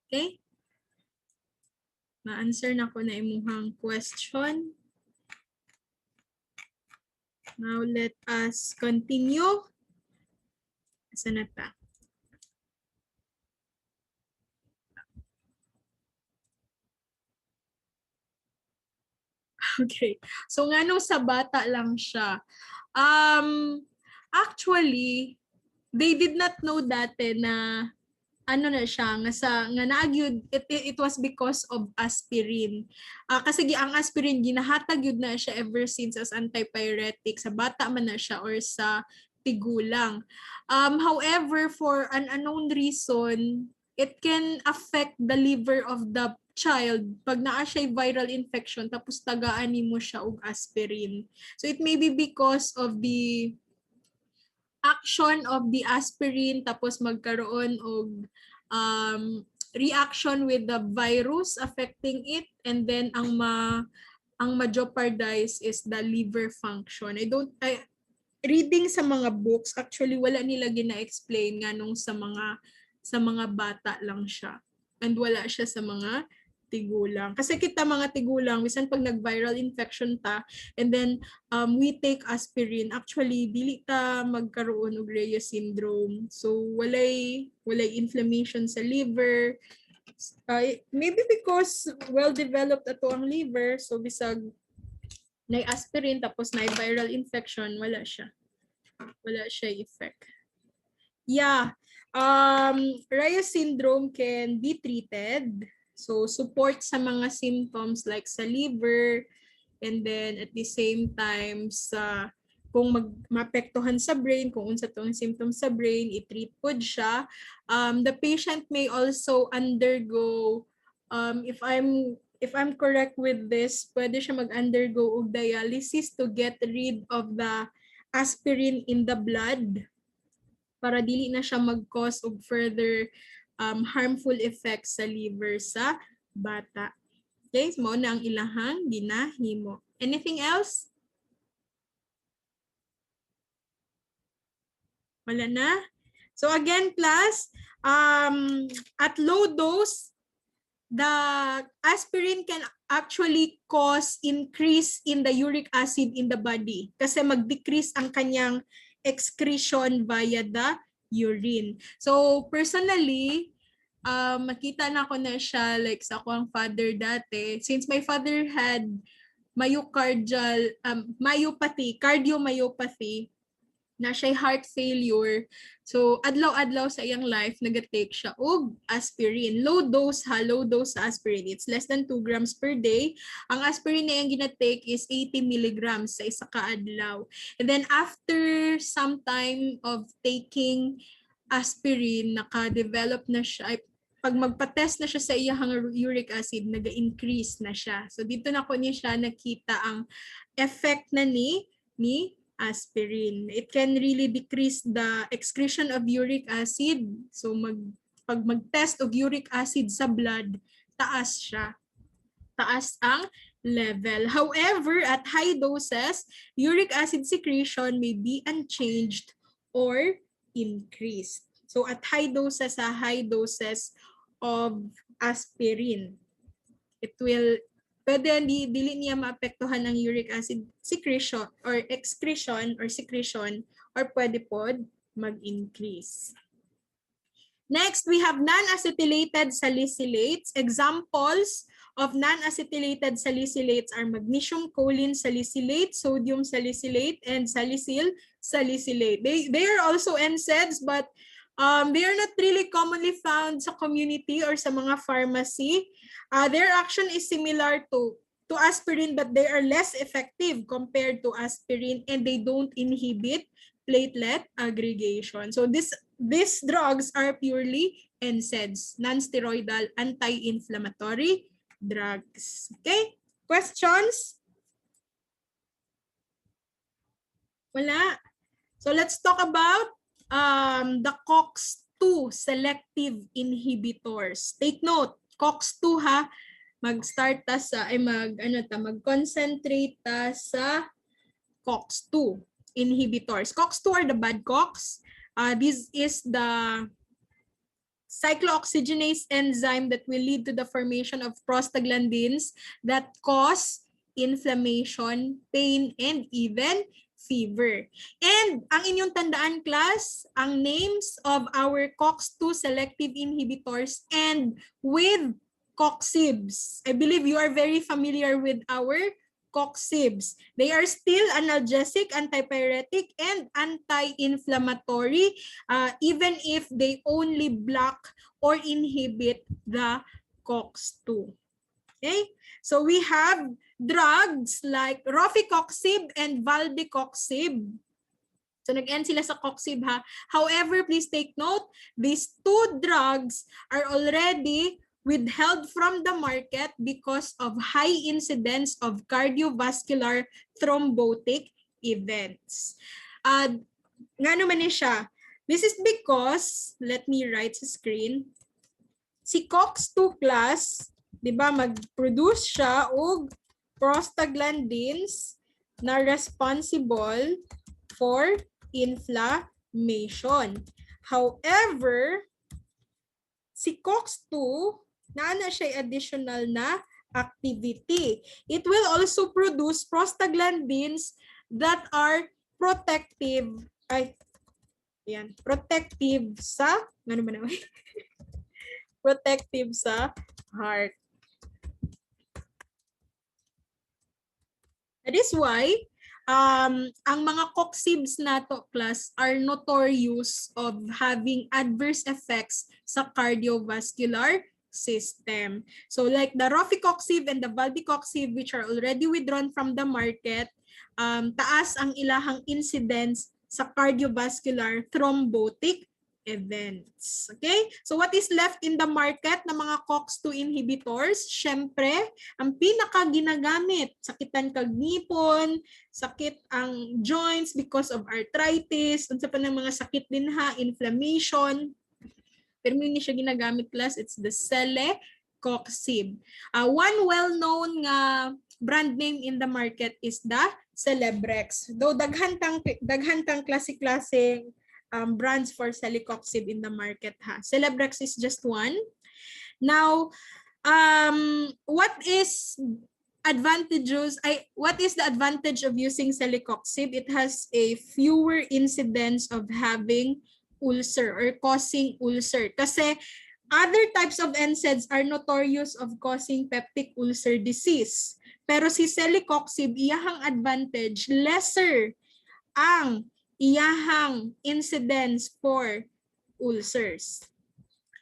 Okay? Ma-answer na ko na imuhang question. Now let us continue. Asa na ta? Okay. So ngano sa bata lang siya. Actually, they did not know dati na ano na siya nga naagyud it was because of aspirin. Kasi ang aspirin ginahatag yun na siya ever since as antipyretic sa bata man na siya or sa tigulang. However, for an unknown reason, it can affect the liver of the child pag naa siya viral infection tapos tagaan nimo siya og aspirin. So it may be because of the action of the aspirin tapos magkaroon og reaction with the virus affecting it, and then ang ma-jeopardize is the liver function. reading sa mga books, actually wala nila gina-explain nga nung sa mga bata lang siya. And wala siya sa mga tigulang. Kasi kita mga tigulang, bisan pag nag-viral infection ta, and then we take aspirin, actually dili ta magkaroon og Reyes syndrome. So walay inflammation sa liver. Maybe because well-developed ato ang liver, so bisag na aspirin tapos na viral infection, wala siya. Wala siya effect. Yeah. Reyes syndrome can be treated. So support sa mga symptoms like sa liver, and then at the same time sa kung maapektuhan sa brain, kung unsa tong symptoms sa brain, i-treat pod siya. The patient may also undergo, if I'm correct with this, pwede siya mag-undergo og dialysis to get rid of the aspirin in the blood para dili na siya mag-cause og further harmful effects sa liver sa bata. Okay, so mao na ang ilahang ginahimo. Anything else? Wala na? So again, class, at low dose, the aspirin can actually cause increase in the uric acid in the body kasi mag-decrease ang kanyang excretion via the urine. So personally, makita na ko na siya like sa akong father dati. Since my father had cardiomyopathy, na siya heart failure. So, adlaw-adlaw sa iyang life, nag-take siya og aspirin. Low dose sa aspirin. It's less than 2 grams per day. Ang aspirin na iyang gina-take is 80 milligrams sa isa ka adlaw. And then after some time of taking aspirin, naka-develop na siya, pag magpa-test na siya sa iyang uric acid, nag-increase na siya. So dito na ko niya siya nakita ang effect na ni aspirin. It can really decrease the excretion of uric acid. So pag mag-test of uric acid sa blood, taas siya. Taas ang level. However, at high doses, uric acid secretion may be unchanged or increased. So at high doses of aspirin, it will pwede dili niya maapektuhan ang uric acid secretion or excretion or secretion, or pwede pod mag-increase. Next, we have non-acetylated salicylates. Examples of non-acetylated salicylates are magnesium choline salicylate, sodium salicylate, and salicyl salicylate. They are also NSAIDs, but they are not really commonly found sa community or sa mga pharmacy. Their action is similar to aspirin, but they are less effective compared to aspirin, and they don't inhibit platelet aggregation. So these drugs are purely NSAIDs, non-steroidal anti-inflammatory drugs. Okay? Questions? Wala. So let's talk about the COX-2 selective inhibitors. Take note, COX-2 ha, mag-start ta sa mag-concentrate ta sa COX-2 inhibitors. COX-2 are the bad COX. This is the cyclooxygenase enzyme that will lead to the formation of prostaglandins that cause inflammation, pain, and even fever. And ang inyong tandaan, class, ang names of our COX-2 selective inhibitors end with COXIBs. I believe you are very familiar with our COXIBs. They are still analgesic, antipyretic, and anti-inflammatory, even if they only block or inhibit the COX-2. Okay? So we have drugs like rofecoxib and valdecoxib. So nag-end sila sa coxib ha. However, please take note, these two drugs are already withheld from the market because of high incidence of cardiovascular thrombotic events. Nga naman siya. This is because, let me write sa screen, si COX-2 class, di ba, mag-produce siya og prostaglandins na responsible for inflammation. However, si COX-2, naana siya additional na activity. It will also produce prostaglandins that are protective, protective sa, ano ba naman? Protective sa heart. That is why ang mga coxibs nato class are notorious of having adverse effects sa cardiovascular system. So like the rofecoxib and the valdecoxib, which are already withdrawn from the market, taas ang ilahang incidence sa cardiovascular thrombotic events. Okay? So what is left in the market ng mga COX-2 inhibitors? Syempre, ang pinaka ginagamit, sakitan kag ngipon, sakit ang joints because of arthritis, unsa pa ng mga sakit din ha, inflammation. Pero hindi siya ginagamit class, it's the celecoxib. One well-known brand name in the market is the Celebrex. Though daghan tang klase-klase brands for celecoxib in the market ha. Celebrex is just one. Now, what is the advantage of using celecoxib? It has a fewer incidence of having ulcer or causing ulcer. Kasi other types of NSAIDs are notorious of causing peptic ulcer disease. Pero si celecoxib, iyahang advantage, lesser ang iyahang incidence for ulcers.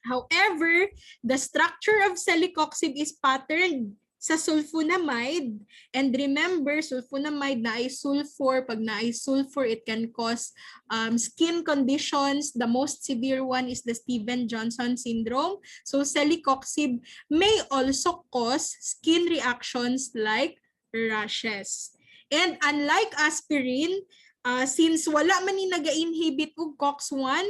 However, the structure of celecoxib is patterned sa sulfonamide. And remember, sulfonamide na ay sulfur. Pag na ay sulfur, it can cause skin conditions. The most severe one is the Stevens-Johnson syndrome. So celecoxib may also cause skin reactions like rashes. And unlike aspirin, since wala man ni naga-inhibit og COX-1,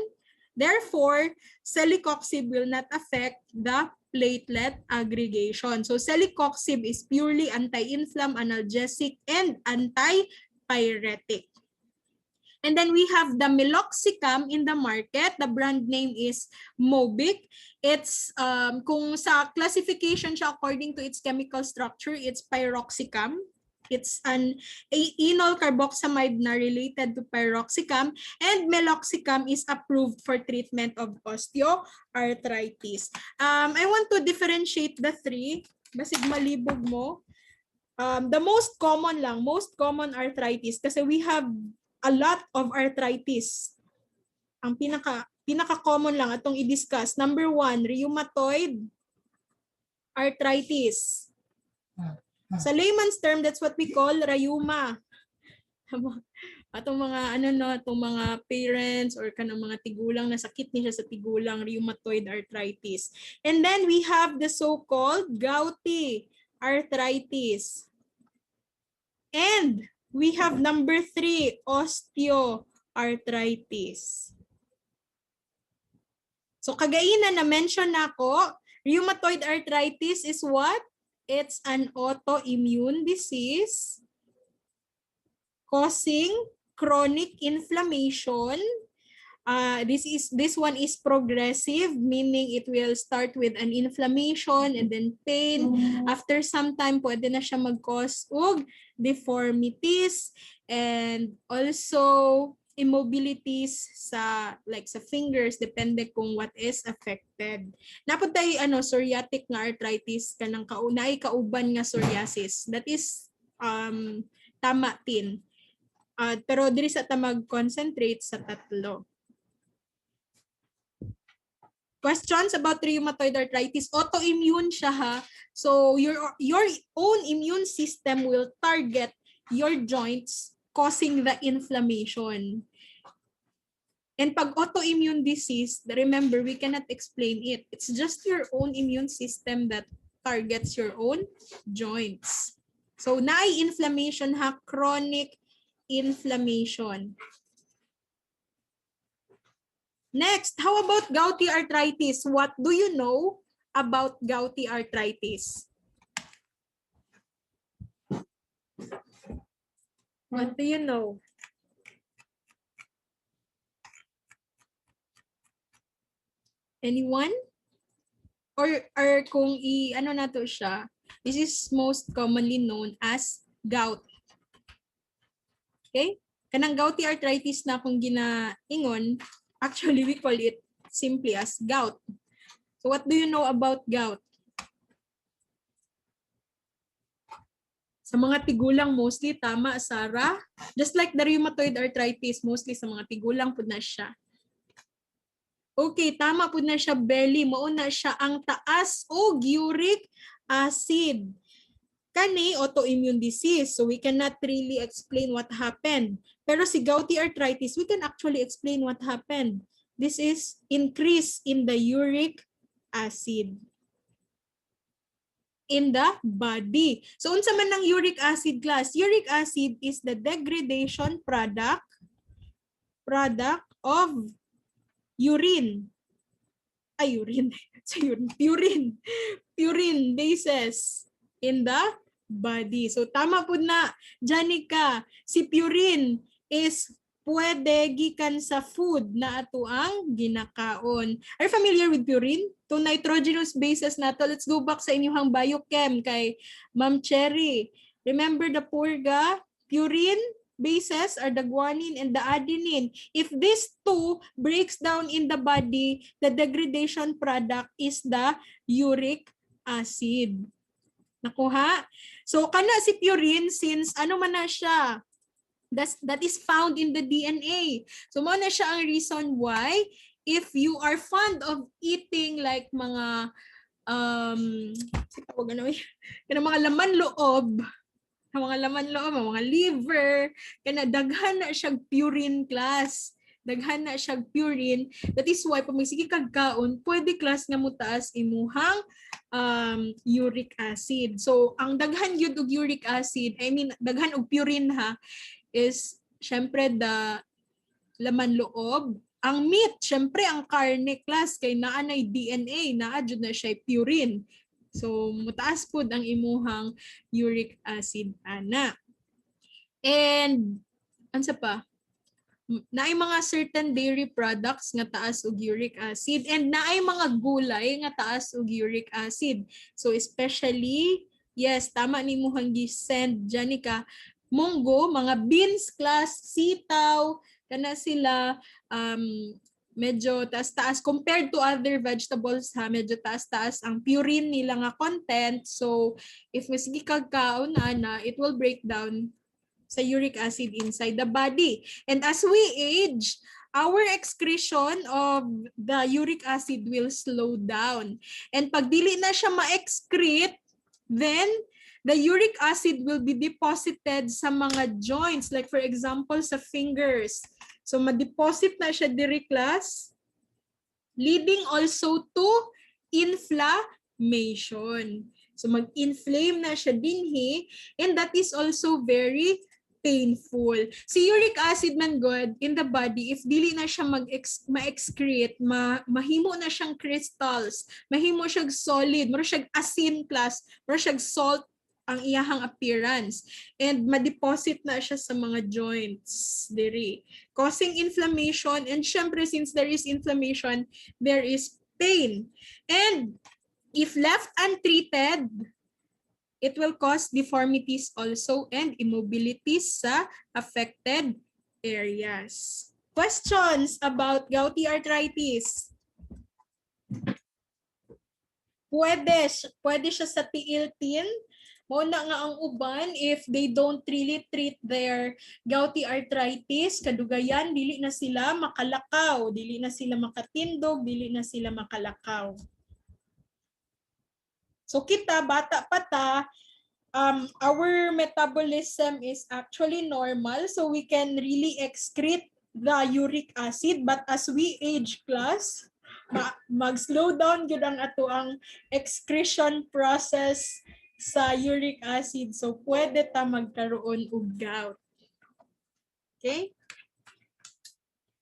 therefore, celecoxib will not affect the platelet aggregation. So celecoxib is purely anti-inflammatory, analgesic, and antipyretic. And then we have the meloxicam in the market. The brand name is Mobic. It's, kung sa classification siya according to its chemical structure, it's pyroxicam. It's an enol carboxamide na related to pyroxicam, and meloxicam is approved for treatment of osteoarthritis. I want to differentiate the three. Basig malibog mo. The most common arthritis kasi we have a lot of arthritis. Ang pinaka-common lang atong i-discuss. Number 1, rheumatoid arthritis. Sa layman's term, that's what we call rheuma. Atong mga atong mga parents or kanang mga tigulang na sakit niya sa tigulang, rheumatoid arthritis. And then we have the so-called gouty arthritis. And we have number 3, osteoarthritis. So kagaina na mention nako, rheumatoid arthritis is what? It's an autoimmune disease causing chronic inflammation. This one is progressive, meaning it will start with an inflammation and then pain. After some time, pwede na siya mag-cause og deformities and also immobilities sa fingers, depende kung what is affected. Napod tayo psoriatic nga arthritis kanang naay kauban nga psoriasis. That is tama tin. Pero diri sa ta mag-concentrate sa tatlo. Questions about rheumatoid arthritis. Autoimmune siya ha. So your own immune system will target your joints causing the inflammation. And pag autoimmune disease, remember, we cannot explain it. It's just your own immune system that targets your own joints. So naay inflammation ha, chronic inflammation. Next, how about gouty arthritis? What do you know about gouty arthritis? What do you know? Anyone? Or kung ano na to siya, this is most commonly known as gout. Okay? Kanang gouty arthritis na kung ginaingon, actually we call it simply as gout. So what do you know about gout? Sa mga tigulang mostly, tama, Sarah? Just like the rheumatoid arthritis, mostly sa mga tigulang po na siya. Okay, tama po na siya, Belly. Mauna siya ang taas o uric acid. Kani, autoimmune disease. So we cannot really explain what happened. Pero si gouty arthritis, we can actually explain what happened. This is increase in the uric acid in the body. So unsa man ng uric acid class? Uric acid is the degradation product of urine. Urine. Purine bases in the body. So tama po na, Janica, si purine is pwede gikan sa food na ato ang ginakaon. Are you familiar with purine? To nitrogenous bases na to. Let's go back sa inyong biochem kay Ma'am Cherry. Remember the purga? Purine bases are the guanine and the adenine. If these two breaks down in the body, the degradation product is the uric acid. Nakuha? So, kana si purine, since ano man na siya, that is found in the DNA. So, mo na siya ang reason why if you are fond of eating like mga mga laman loob, mga liver, kana daghan na siyang purine class. Daghan na siyang purine. That is why pag magsige kag kaon, pwede class nga mo taas imuhang uric acid. So ang daghan gyud og uric acid, I mean daghan og purine ha, is syempre the laman loob. Ang meat, syempre ang karne class kay naa nay DNA, naa jud na siya purine. So, mutaas po ang imuhang uric acid, ana. And, ansa pa? Naay mga certain dairy products nga taas og uric acid and naay mga gulay nga taas og uric acid. So, especially, yes, tama ni muhang gisend, Janica, munggo, mga beans class, sitaw, kana sila, medyo taas-taas compared to other vegetables ha, medyo taas-taas ang purine nila nga content. So if masigi kag kaon ana, it will break down sa uric acid inside the body. And as we age, our excretion of the uric acid will slow down. And pag dili na siya ma-excrete, then the uric acid will be deposited sa mga joints, like for example sa fingers. So, ma-deposit na siya diri class, leading also to inflammation. So, mag-inflame na siya dinhi, and that is also very painful. Si uric acid man god in the body, if dili na siya ma-excrete, mahimo na siyang crystals, mahimo siyang solid, mura siyang asin class, mura siyang salt ang iyahang appearance, and ma-deposit na siya sa mga joints diri, causing inflammation. And syempre, since there is inflammation, there is pain. And if left untreated, it will cause deformities also and immobilities sa affected areas. Questions about gouty arthritis? Pwede siya sa tiil-tin. Mauna nga ang uban, if they don't really treat their gouty arthritis, kadugayan, dili na sila makalakaw, dili na sila makatindog, dili na sila makalakaw. So kita, bata pa ta, our metabolism is actually normal, so we can really excrete the uric acid, but as we age class, mag-slow down gyud ang ato ang excretion process sa uric acid. So, pwede ta magkaroon og gout. Okay?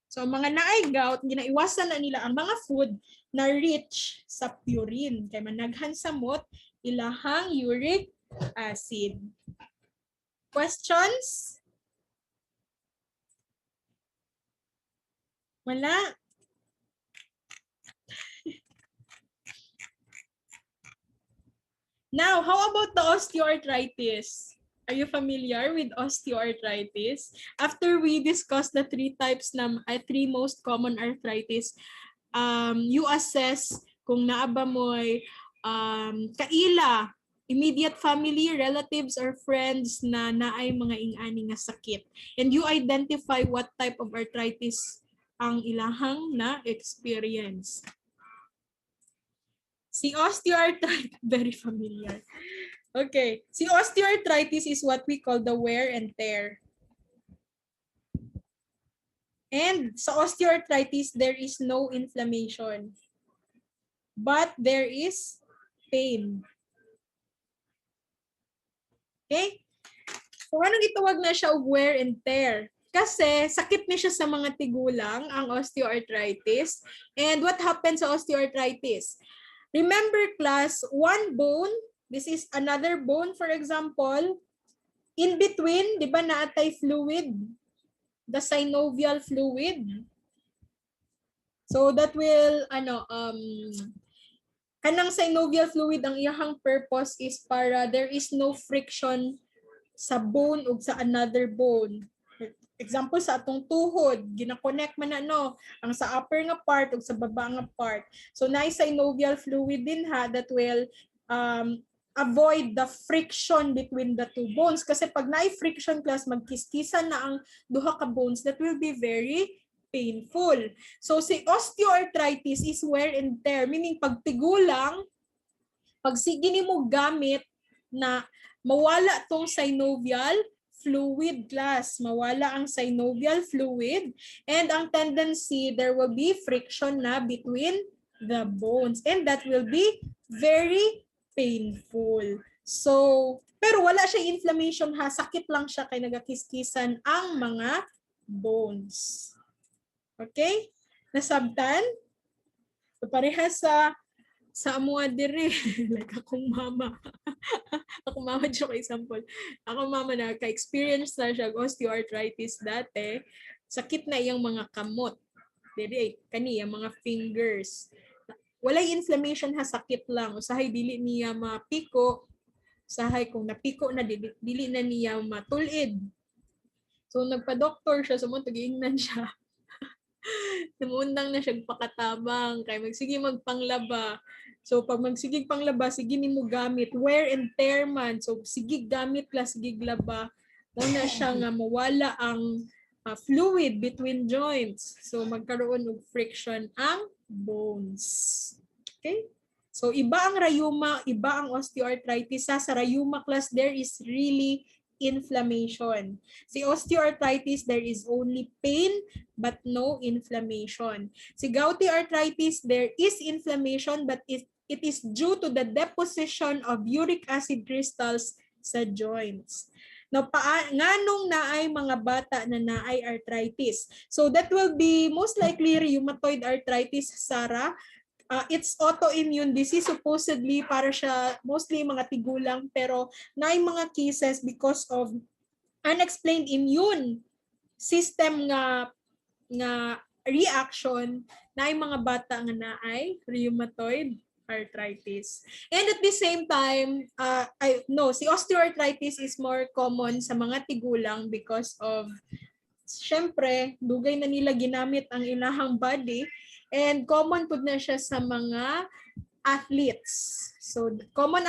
So, mga naay gout, ginaiwasan na nila ang mga food na rich sa purine. Kaya managhan samot ilahang uric acid. Questions? Wala? Now, how about the osteoarthritis? Are you familiar with osteoarthritis? After we discuss the three most common arthritis, you assess kung naaba mo'y kaila, immediate family, relatives, or friends na naay mga ingani nga sakit. And you identify what type of arthritis ang ilahang na experience. Si osteoarthritis, very familiar. Okay, si osteoarthritis is what we call the wear and tear. And sa osteoarthritis, there is no inflammation. But there is pain. Okay? So anong itawag na siya og wear and tear? Kasi sakit ni siya sa mga tigulang, ang osteoarthritis. And what happens sa osteoarthritis? Remember class, one bone, this is another bone for example, in between, di ba naatay fluid? The synovial fluid. So that will, kanang synovial fluid, ang iyahang purpose is para there is no friction sa bone ug sa another bone. Example sa atong tuhod, gina-connect man na no, ang sa upper nga part ug sa baba nga part. So naay synovial fluid din ha that will avoid the friction between the two bones kasi pag naay friction class magkiskisan na ang duha ka bones, that will be very painful. So si osteoarthritis is wear and tear, meaning pag tigulang, pag sige nimo gamit na mawala tong synovial fluid class, mawala ang synovial fluid, and ang tendency there will be friction na between the bones, and that will be very painful. So, pero wala siya inflammation ha, sakit lang siya kay nagakiskisan ang mga bones. Okay? Nasabtan? So, parehas sa amuha dire, like akong mama. Akong mama siya ka example. Akong mama na ka-experience na siya osteoarthritis dati. Sakit na iyang mga kamot. Dire, kani, ang mga fingers. Walay inflammation ha, sakit lang. Usahay dili niya mapiko. Usahay kung napiko na, dili na niya matulid. So nagpa-doktor siya, sumuntag ingnan siya. Namundang na siya pakatabang, kay magsige magpanglaba. So pag magsigig panglaba, sige nimo gamit wear and tear man. So sige gamit la, sige laba. Mo na siya nga mawala ang fluid between joints. So magkaroon og friction ang bones. Okay? So iba ang rheuma, iba ang osteoarthritis. Sa rheuma class there is really inflammation. Si osteoarthritis there is only pain but no inflammation. Si gouty arthritis there is inflammation but it is due to the deposition of uric acid crystals sa joints. Now, nganong naay mga bata na naay arthritis? So that will be most likely rheumatoid arthritis, Sarah. It's autoimmune disease, supposedly para siya mostly mga tigulang, pero naay mga cases because of unexplained immune system nga reaction, naay mga bata nga naay rheumatoid arthritis. And at the same time, si osteoarthritis is more common sa mga tigulang because of, syempre, dugay na nila ginamit ang ilahang body. And common po na siya sa mga athletes. So common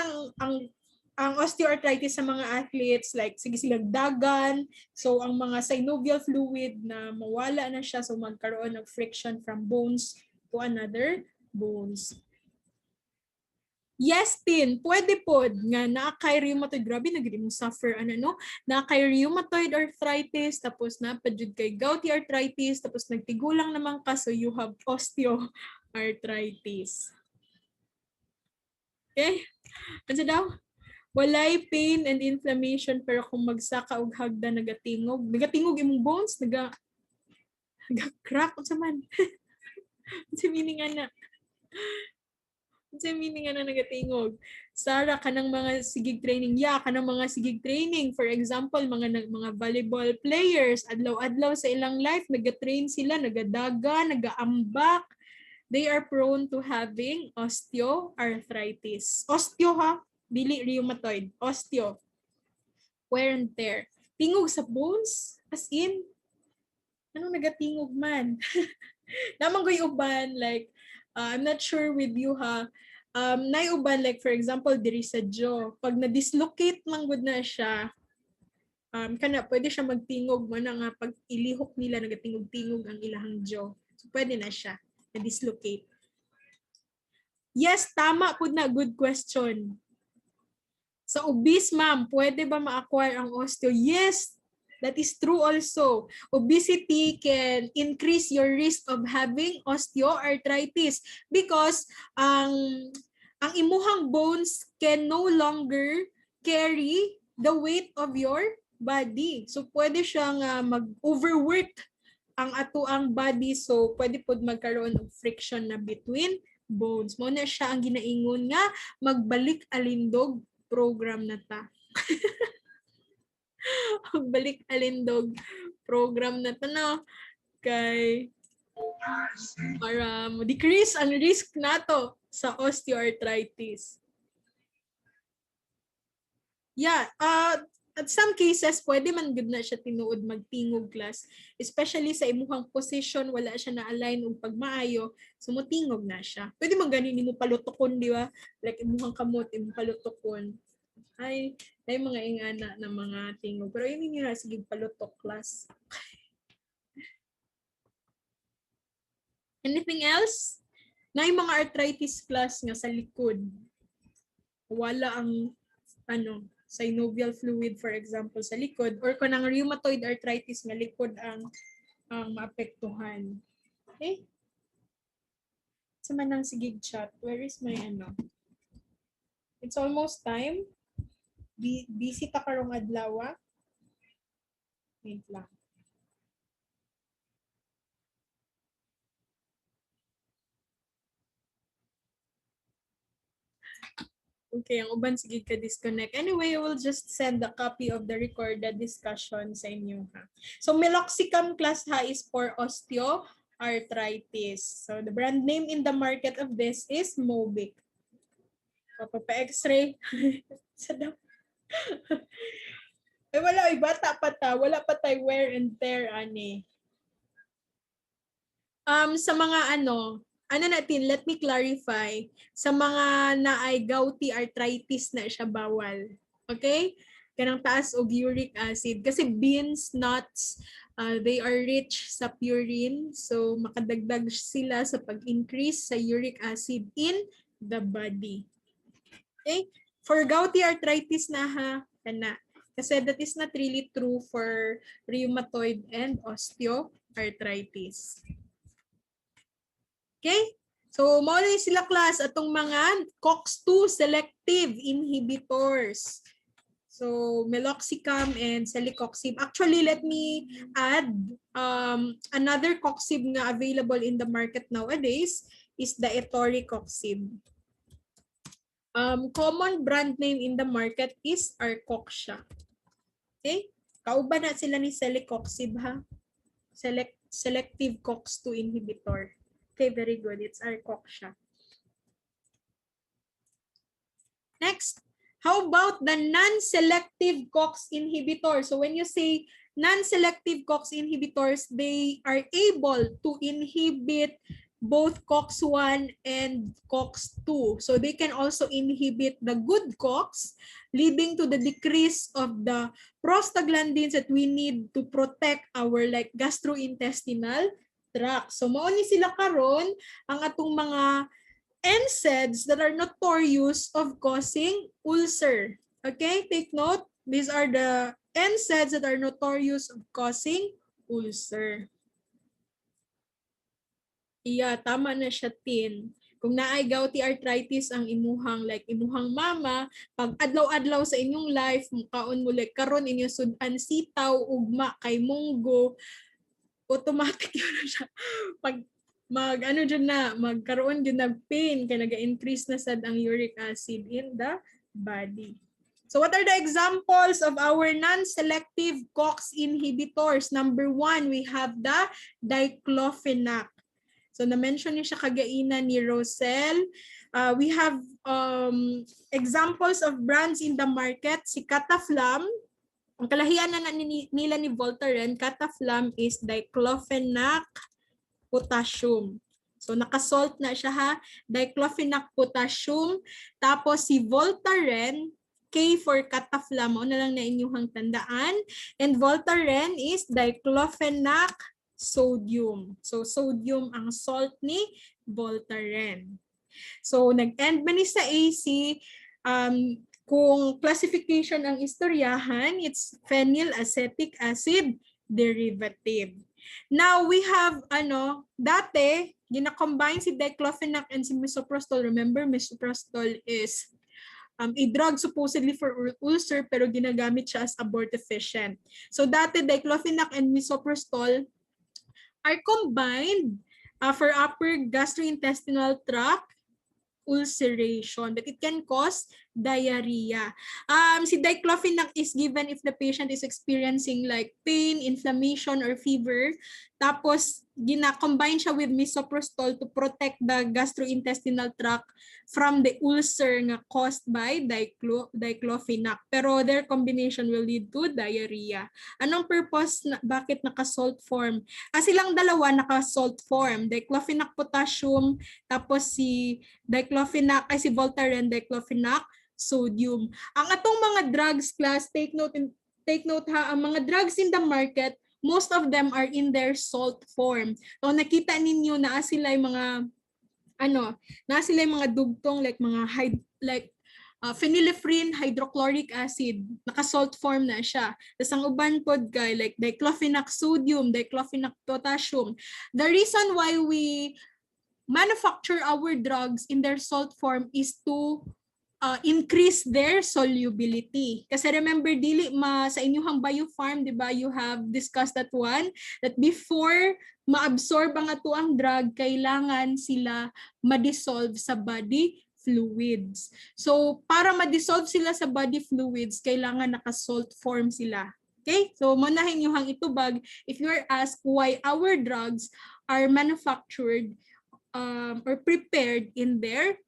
ang osteoarthritis sa mga athletes, like sige silang dagan, so ang mga synovial fluid na mawala na siya, so magkaroon ng friction from bones to another bones. Yes, Tin, pwede po nga na kay rheumatoid, grabe nagdi mo suffer na kay rheumatoid arthritis, tapos napadjud kay gouty arthritis, tapos nagtigulang naman ka, so you have osteoarthritis. Okay? Ano daw? Walay pain and inflammation, pero kung magsaka og hagda nagatingog imong bones, nagcrack unsa man. Unsa meaning ana? Unsa meaning ana nagatingog? Sara, kanang mga sigig training, kanang mga sigig training, for example, mga volleyball players, adlaw-adlaw sa ilang life, nagatrain sila, nagadaga, nagaambak, they are prone to having osteoarthritis. Osteo ha? Dili rheumatoid, osteo. Wear and tear. Tingog sa bones? As in, anong nagatingog man? Namang ko'y uban, like, I'm not sure with you ha, uban, like for example, diri sa jaw, pag na-dislocate man gud na siya, kana pwede siya magtingog mo na nga pag ilihok nila nagatingog-tingog ang ilahang jaw. So pwede na siya na-dislocate. Yes, tama pud na, good question. Sa obese, ma'am, pwede ba ma-acquire ang osteo? Yes, that is true also. Obesity can increase your risk of having osteoarthritis because ang imuhang bones can no longer carry the weight of your body. So pwede siyang mag-overwork ang ato ang body, so pwede pod magkaroon ng friction na between bones. Mo na siya ang ginaingon nga magbalik alindog program na ta. Magbalik alindog program na ta no kay para mo-decrease ang risk nato sa osteoarthritis. Yeah, at some cases, pwede man gud na siya tinuod magtingog class. Especially sa imuhang position, wala siya na-align og pagmaayo, sumutingog na siya. Pwede man ganin mo palutokon, di ba? Like imuhang kamot, imong palutokon. Ay mga ingana na mga tingog. Pero yun yung sige palutok class. Anything else? Na yung mga arthritis class nga sa likod. Wala ang synovial fluid, for example, sa likod, or kung ang rheumatoid arthritis nga likod ang maapektuhan. Okay? Sa manang sigig chat, where is my It's almost time. Busy ta karong adlaw. Wait lang. Okay, ang uban sige ka disconnect. Anyway, I will just send a copy of the recorded discussion sa inyo ha. So meloxicam class ha is for osteoarthritis. So the brand name in the market of this is Mobic. Papa-x-ray. Sa daw. Ay wala, bata pa ta. Wala pa tay wear and tear ani. Sa mga natin, let me clarify. Sa mga naay gouty arthritis na siya bawal. Okay? Kanang taas og uric acid. Kasi beans, nuts, they are rich sa purine. So, makadagdag sila sa pag-increase sa uric acid in the body. Okay? For gouty arthritis na ha, kana. Kasi that is not really true for rheumatoid and osteoarthritis. Okay? So, mao na sila class atong mga COX-2 selective inhibitors. So, meloxicam and celecoxib. Actually, let me add another coxib nga available in the market nowadays is the etoricoxib. Common brand name in the market is Arcoxia. Okay? Kauban na sila ni celecoxib ha. Selective COX-2 inhibitor. Okay, very good. It's Arcoxia. Next, how about the non-selective COX inhibitor? So when you say non-selective COX inhibitors, they are able to inhibit both COX-1 and COX-2. So they can also inhibit the good COX, leading to the decrease of the prostaglandins that we need to protect our gastrointestinal tract. So mao ni sila karon ang atong mga NSAIDs that are notorious of causing ulcer. Okay, take note. These are the NSAIDs that are notorious of causing ulcer. Iya, tama na siya, Tin. Kung naay gouty arthritis ang imuhang mama, pag adlaw-adlaw sa inyong life, mukaon mo karon inyo sudan sitaw, ugma kay munggo, automatic yun siya. Pag magkaroon din ng pain kaya naga-increase na sad ang uric acid in the body. So what are the examples of our non-selective COX inhibitors? Number 1, we have the diclofenac. So na-mention niya siya kagaina ni Rosel. We have examples of brands in the market. Si Cataflam, ang kalahian na nila ni Voltaren, Cataflam is diclofenac potassium. So nakasalt na siya ha, diclofenac potassium. Tapos si Voltaren, K for Cataflam, o na lang na inyong tandaan. And Voltaren is diclofenac sodium. So sodium ang salt ni Voltaren. So nag-end ba ni sa AC, kung classification ang istoryahan, it's phenyl acetic acid derivative. Now we have dati gina-combine si diclofenac and si misoprostol. Remember, misoprostol is a drug supposedly for ulcer pero ginagamit siya as abortifacient. So dati diclofenac and misoprostol are combined for upper gastrointestinal tract ulceration, but it can cause diarrhea. Si diclofenac is given if the patient is experiencing like pain, inflammation, or fever. Tapos, gina-combine siya with misoprostol to protect the gastrointestinal tract from the ulcer nga caused by diclofenac. Pero their combination will lead to diarrhea. Anong purpose? Bakit naka-salt form? Silang dalawa naka-salt form. Diclofenac potassium, tapos si si Voltaren diclofenac sodium. Ang atong mga drugs class, take note ha, ang mga drugs in the market, most of them are in their salt form. So nakita ninyo na sila yung mga mga dugtong like mga phenylephrine hydrochloric acid, naka-salt form na siya. Tapos ang uban pod kay like diclofenac sodium, diclofenac potassium. The reason why we manufacture our drugs in their salt form is to increase their solubility. Kasi remember, dili sa inyong biofarm, di ba, you have discussed that one, that before ma-absorb ang atuang drug, kailangan sila ma-dissolve sa body fluids. So, para ma-dissolve sila sa body fluids, kailangan naka-salt form sila. Okay? So, manahin nyo hang itubag if you are asked why our drugs are manufactured or prepared in their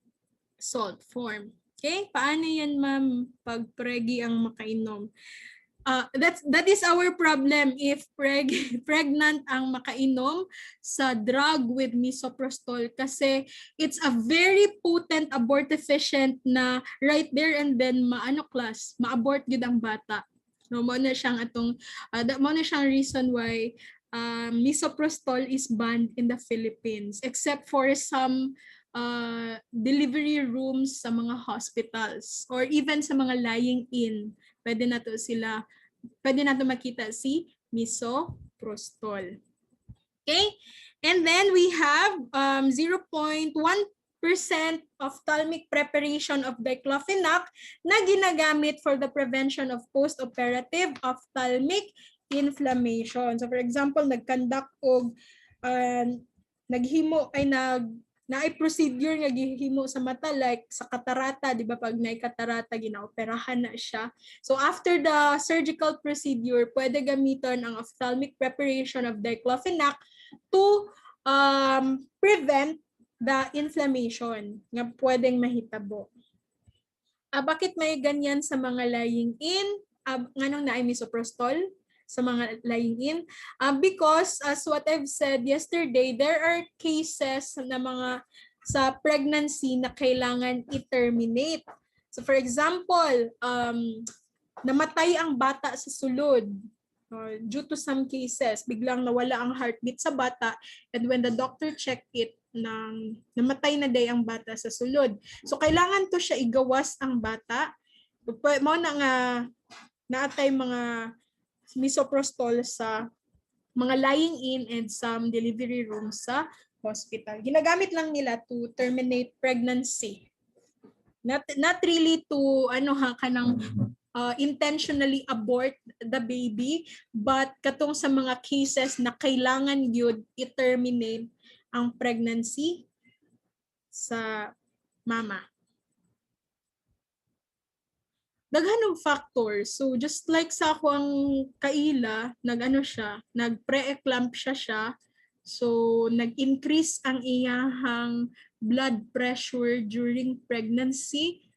salt form. Okay? Paano yan, ma'am, pag pregi ang makainom? That is our problem if pregnant ang makainom sa drug with misoprostol kasi it's a very potent abortifacient na right there and then ma-abort gid ang bata. No, mo na siyang reason why misoprostol is banned in the Philippines except for some delivery rooms sa mga hospitals or even sa mga lying in. Pwede nato makita si misoprostol. Okay? And then we have 0.1% ophthalmic preparation of diclofenac na ginagamit for the prevention of post-operative ophthalmic inflammation. So for example, nag-conduct og procedure nga gihimo sa mata like sa katarata, di ba, pag katarata ginaoperahan na siya. So after the surgical procedure, pwede gamiton ang ophthalmic preparation of diclofenac to prevent the inflammation nga pwedeng mahitabo. Bakit may ganyan sa mga lying in? Nganong naay misoprostol sa mga lying in? Because as what I've said yesterday, there are cases na mga sa pregnancy na kailangan i-terminate. So for example, namatay ang bata sa sulod. Due to some cases, biglang nawala ang heartbeat sa bata, and when the doctor checked it, namatay na day ang bata sa sulod. So kailangan to siya igawas ang bata. Mo na nga naatay mga misoprostol sa mga lying in and some delivery rooms sa hospital. Ginagamit lang nila to terminate pregnancy. Not really to kanang intentionally abort the baby, but katong sa mga cases na kailangan yun i-terminate ang pregnancy sa mama. Daghan og factors. So just like sa ako ang kaila, nag-pre-eclamp siya. So nag-increase ang iyahang blood pressure during pregnancy.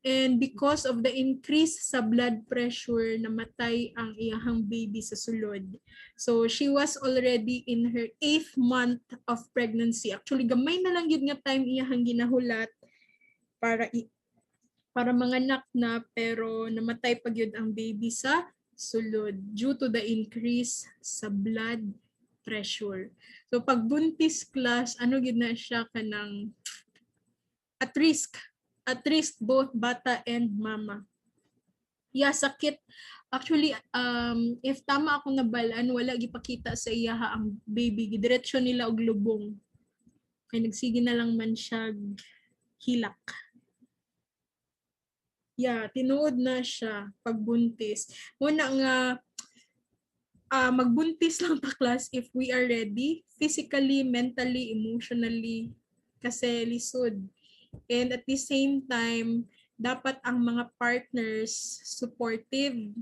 And because of the increase sa blood pressure, namatay ang iyahang baby sa sulod. So she was already in her 8th month of pregnancy. Actually, gamay na lang yun nga time iyahang ginahulat para para manganak na, pero namatay pag yun ang baby sa sulod due to the increase sa blood pressure. So pag buntis class, ano gid na siya kanang at risk. At risk both bata and mama. Yeah, sakit. Actually, if tama ako nabalaan, wala gipakita sa iyaha ang baby. Gidiretso nila og lubong. Kaya nagsige na lang man siya hilak. Yeah, tinuod na siya pagbuntis. Muna nga, magbuntis lang ta class if we are ready, physically, mentally, emotionally, kasi lisod. And at the same time, dapat ang mga partners supportive,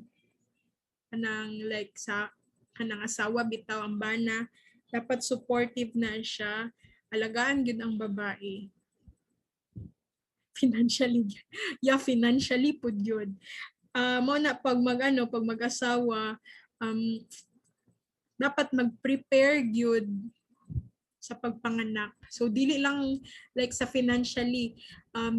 kanang like sa kanang asawa bitaw ang bana, dapat supportive na siya, alagaan gyud ang babae. Financially, yeah, financially pud yun. Mo na pag pag mag-asawa, dapat mag-prepare gyud sa pagpanganak. So dili lang like sa financially,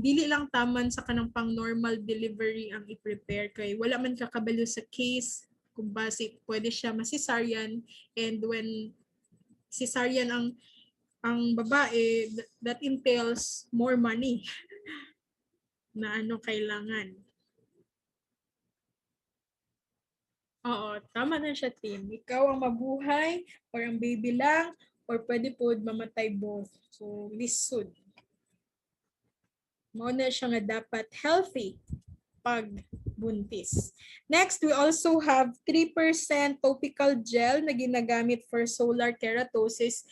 dili lang taman sa kanang pang normal delivery ang i-prepare, kay wala man kakabalo sa case kung basi pwede siya ma-cesarean, and when cesarean ang babae, that entails more money na kailangan. Oo, tama na siya, Tim. Ikaw ang mabuhay or ang baby lang or pwede po mamatay both. So, lisod. Mao na siya nga dapat healthy pag buntis. Next, we also have 3% topical gel na ginagamit for solar keratosis.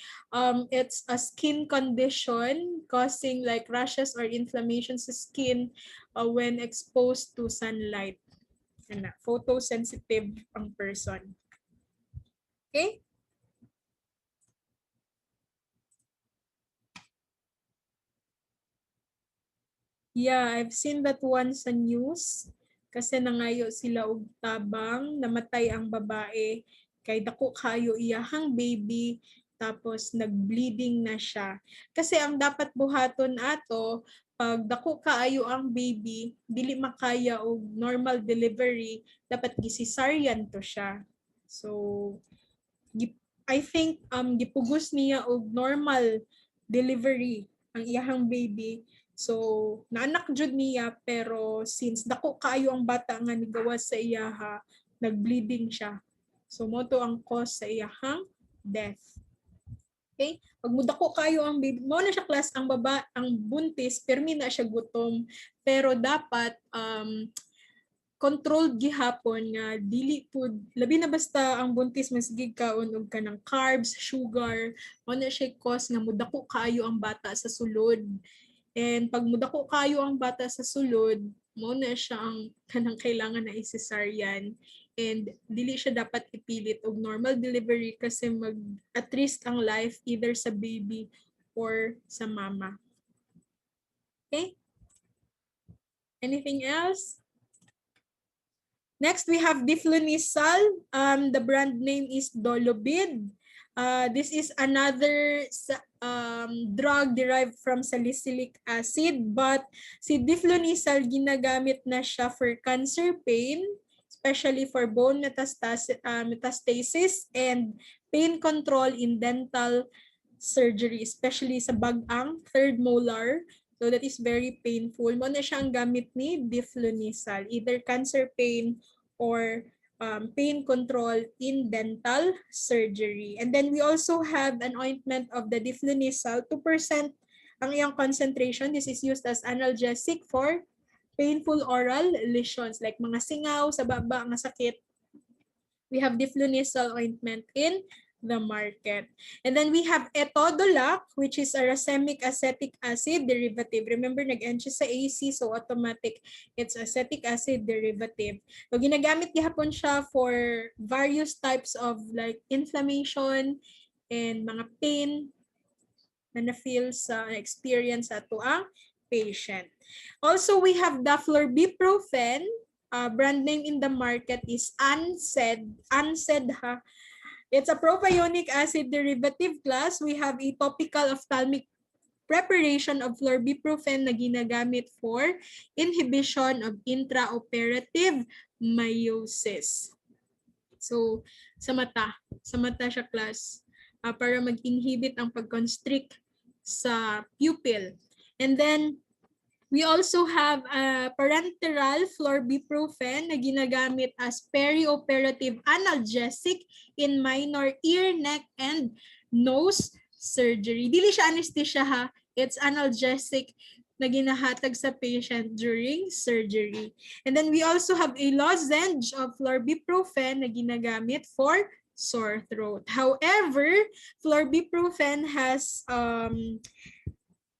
It's a skin condition causing like rashes or inflammation sa skin when exposed to sunlight. Photosensitive ang person. Okay? Yeah, I've seen that one sa news. Kasi nangayo sila og tabang, namatay ang babae, kay dako kayo iyahang baby, tapos nag-bleeding na siya. Kasi ang dapat buhaton ato, pag dako kaayo ang baby, dili makaya og normal delivery, dapat gisisaryan to siya. So, I think gipugos niya og normal delivery ang iyahang baby. So naanak jud niya, pero since dako kaayo ang bata nga nigawas sa iyaha, nag-bleeding siya. So mo to ang cause sa iyahang death. Okay? Pag mudako kayo ang baby, mo na siya class ang ang buntis, permi na siya gutom, pero dapat controlled gihapon nga dili pud labi na basta ang buntis masigig kaon og kanang carbs, sugar, mo na siya cause nga mudako kaayo ang bata sa sulod. And pag mudako kaayo ang bata sa sulod, mo na siya ang kanang kailangan na i-cesarean, and dili siya dapat ipilit og normal delivery kasi mag at risk ang life either sa baby or sa mama. Okay? Anything else? Next, we have diflunisal. The brand name is Dolobid. This is another drug derived from salicylic acid, but si diflunisal ginagamit na siya for cancer pain, especially for bone metastasis and pain control in dental surgery, especially sa bag-ang third molar. So that is very painful. Mo na siyang gamit ni diflunisal, either cancer pain or pain control in dental surgery. And then we also have an ointment of the diflunisal, 2% ang iyang concentration. This is used as analgesic for painful oral lesions, like mga singaw sa baba nga sakit. We have diflunisal ointment in the market. And then we have etodolac, which is a racemic acetic acid derivative. Remember, nag-end siya sa AC, so automatic, it's acetic acid derivative. So ginagamit gihapon siya for various types of like inflammation and mga pain na na-feel sa experience ato ang patient. Also, we have the florbiprofen. Brand name in the market is Ansed. Ansed ha. It's a propionic acid derivative class. We have a topical ophthalmic preparation of florbiprofen na ginagamit for inhibition of intraoperative miosis. So, sa mata siya class para mag-inhibit ang pag-constrict sa pupil. And then, we also have parenteral florbiprofen na ginagamit as perioperative analgesic in minor ear, neck, and nose surgery. Dili siya anesthesia ha. It's analgesic na ginahatag sa patient during surgery. And then we also have a lozenge of florbiprofen na ginagamit for sore throat. However, florbiprofen has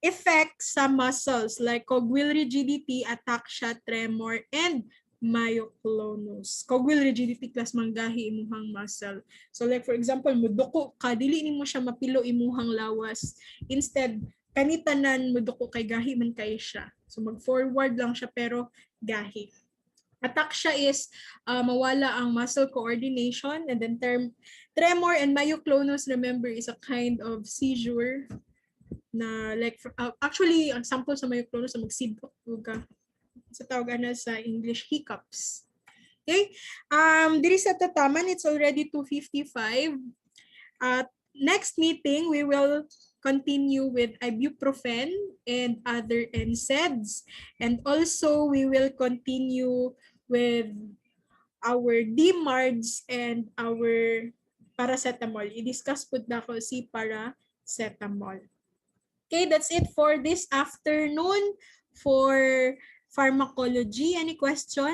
effects sa muscles like cogwheel rigidity, ataxia, tremor, and myoclonus. Cogwheel rigidity class manggahi imuhang muscle. So like for example, muduko ka, dili nimo siya mapilo imuhang lawas. Instead, kanitanan muduko kay gahi man kay siya. So mag-forward lang siya pero gahi. Ataxia is mawala ang muscle coordination, and then tremor and myoclonus, remember, is a kind of seizure na like actually ang sample sa myoclonus na magsibok ka sa tawag na sa English hiccups. Okay? Diri sa tataman, it's already 2:55. Next meeting, we will continue with ibuprofen and other NSAIDs. And also, we will continue with our DMARDs and our paracetamol. I-discuss po na ko si paracetamol. Okay, that's it for this afternoon for pharmacology. Any question?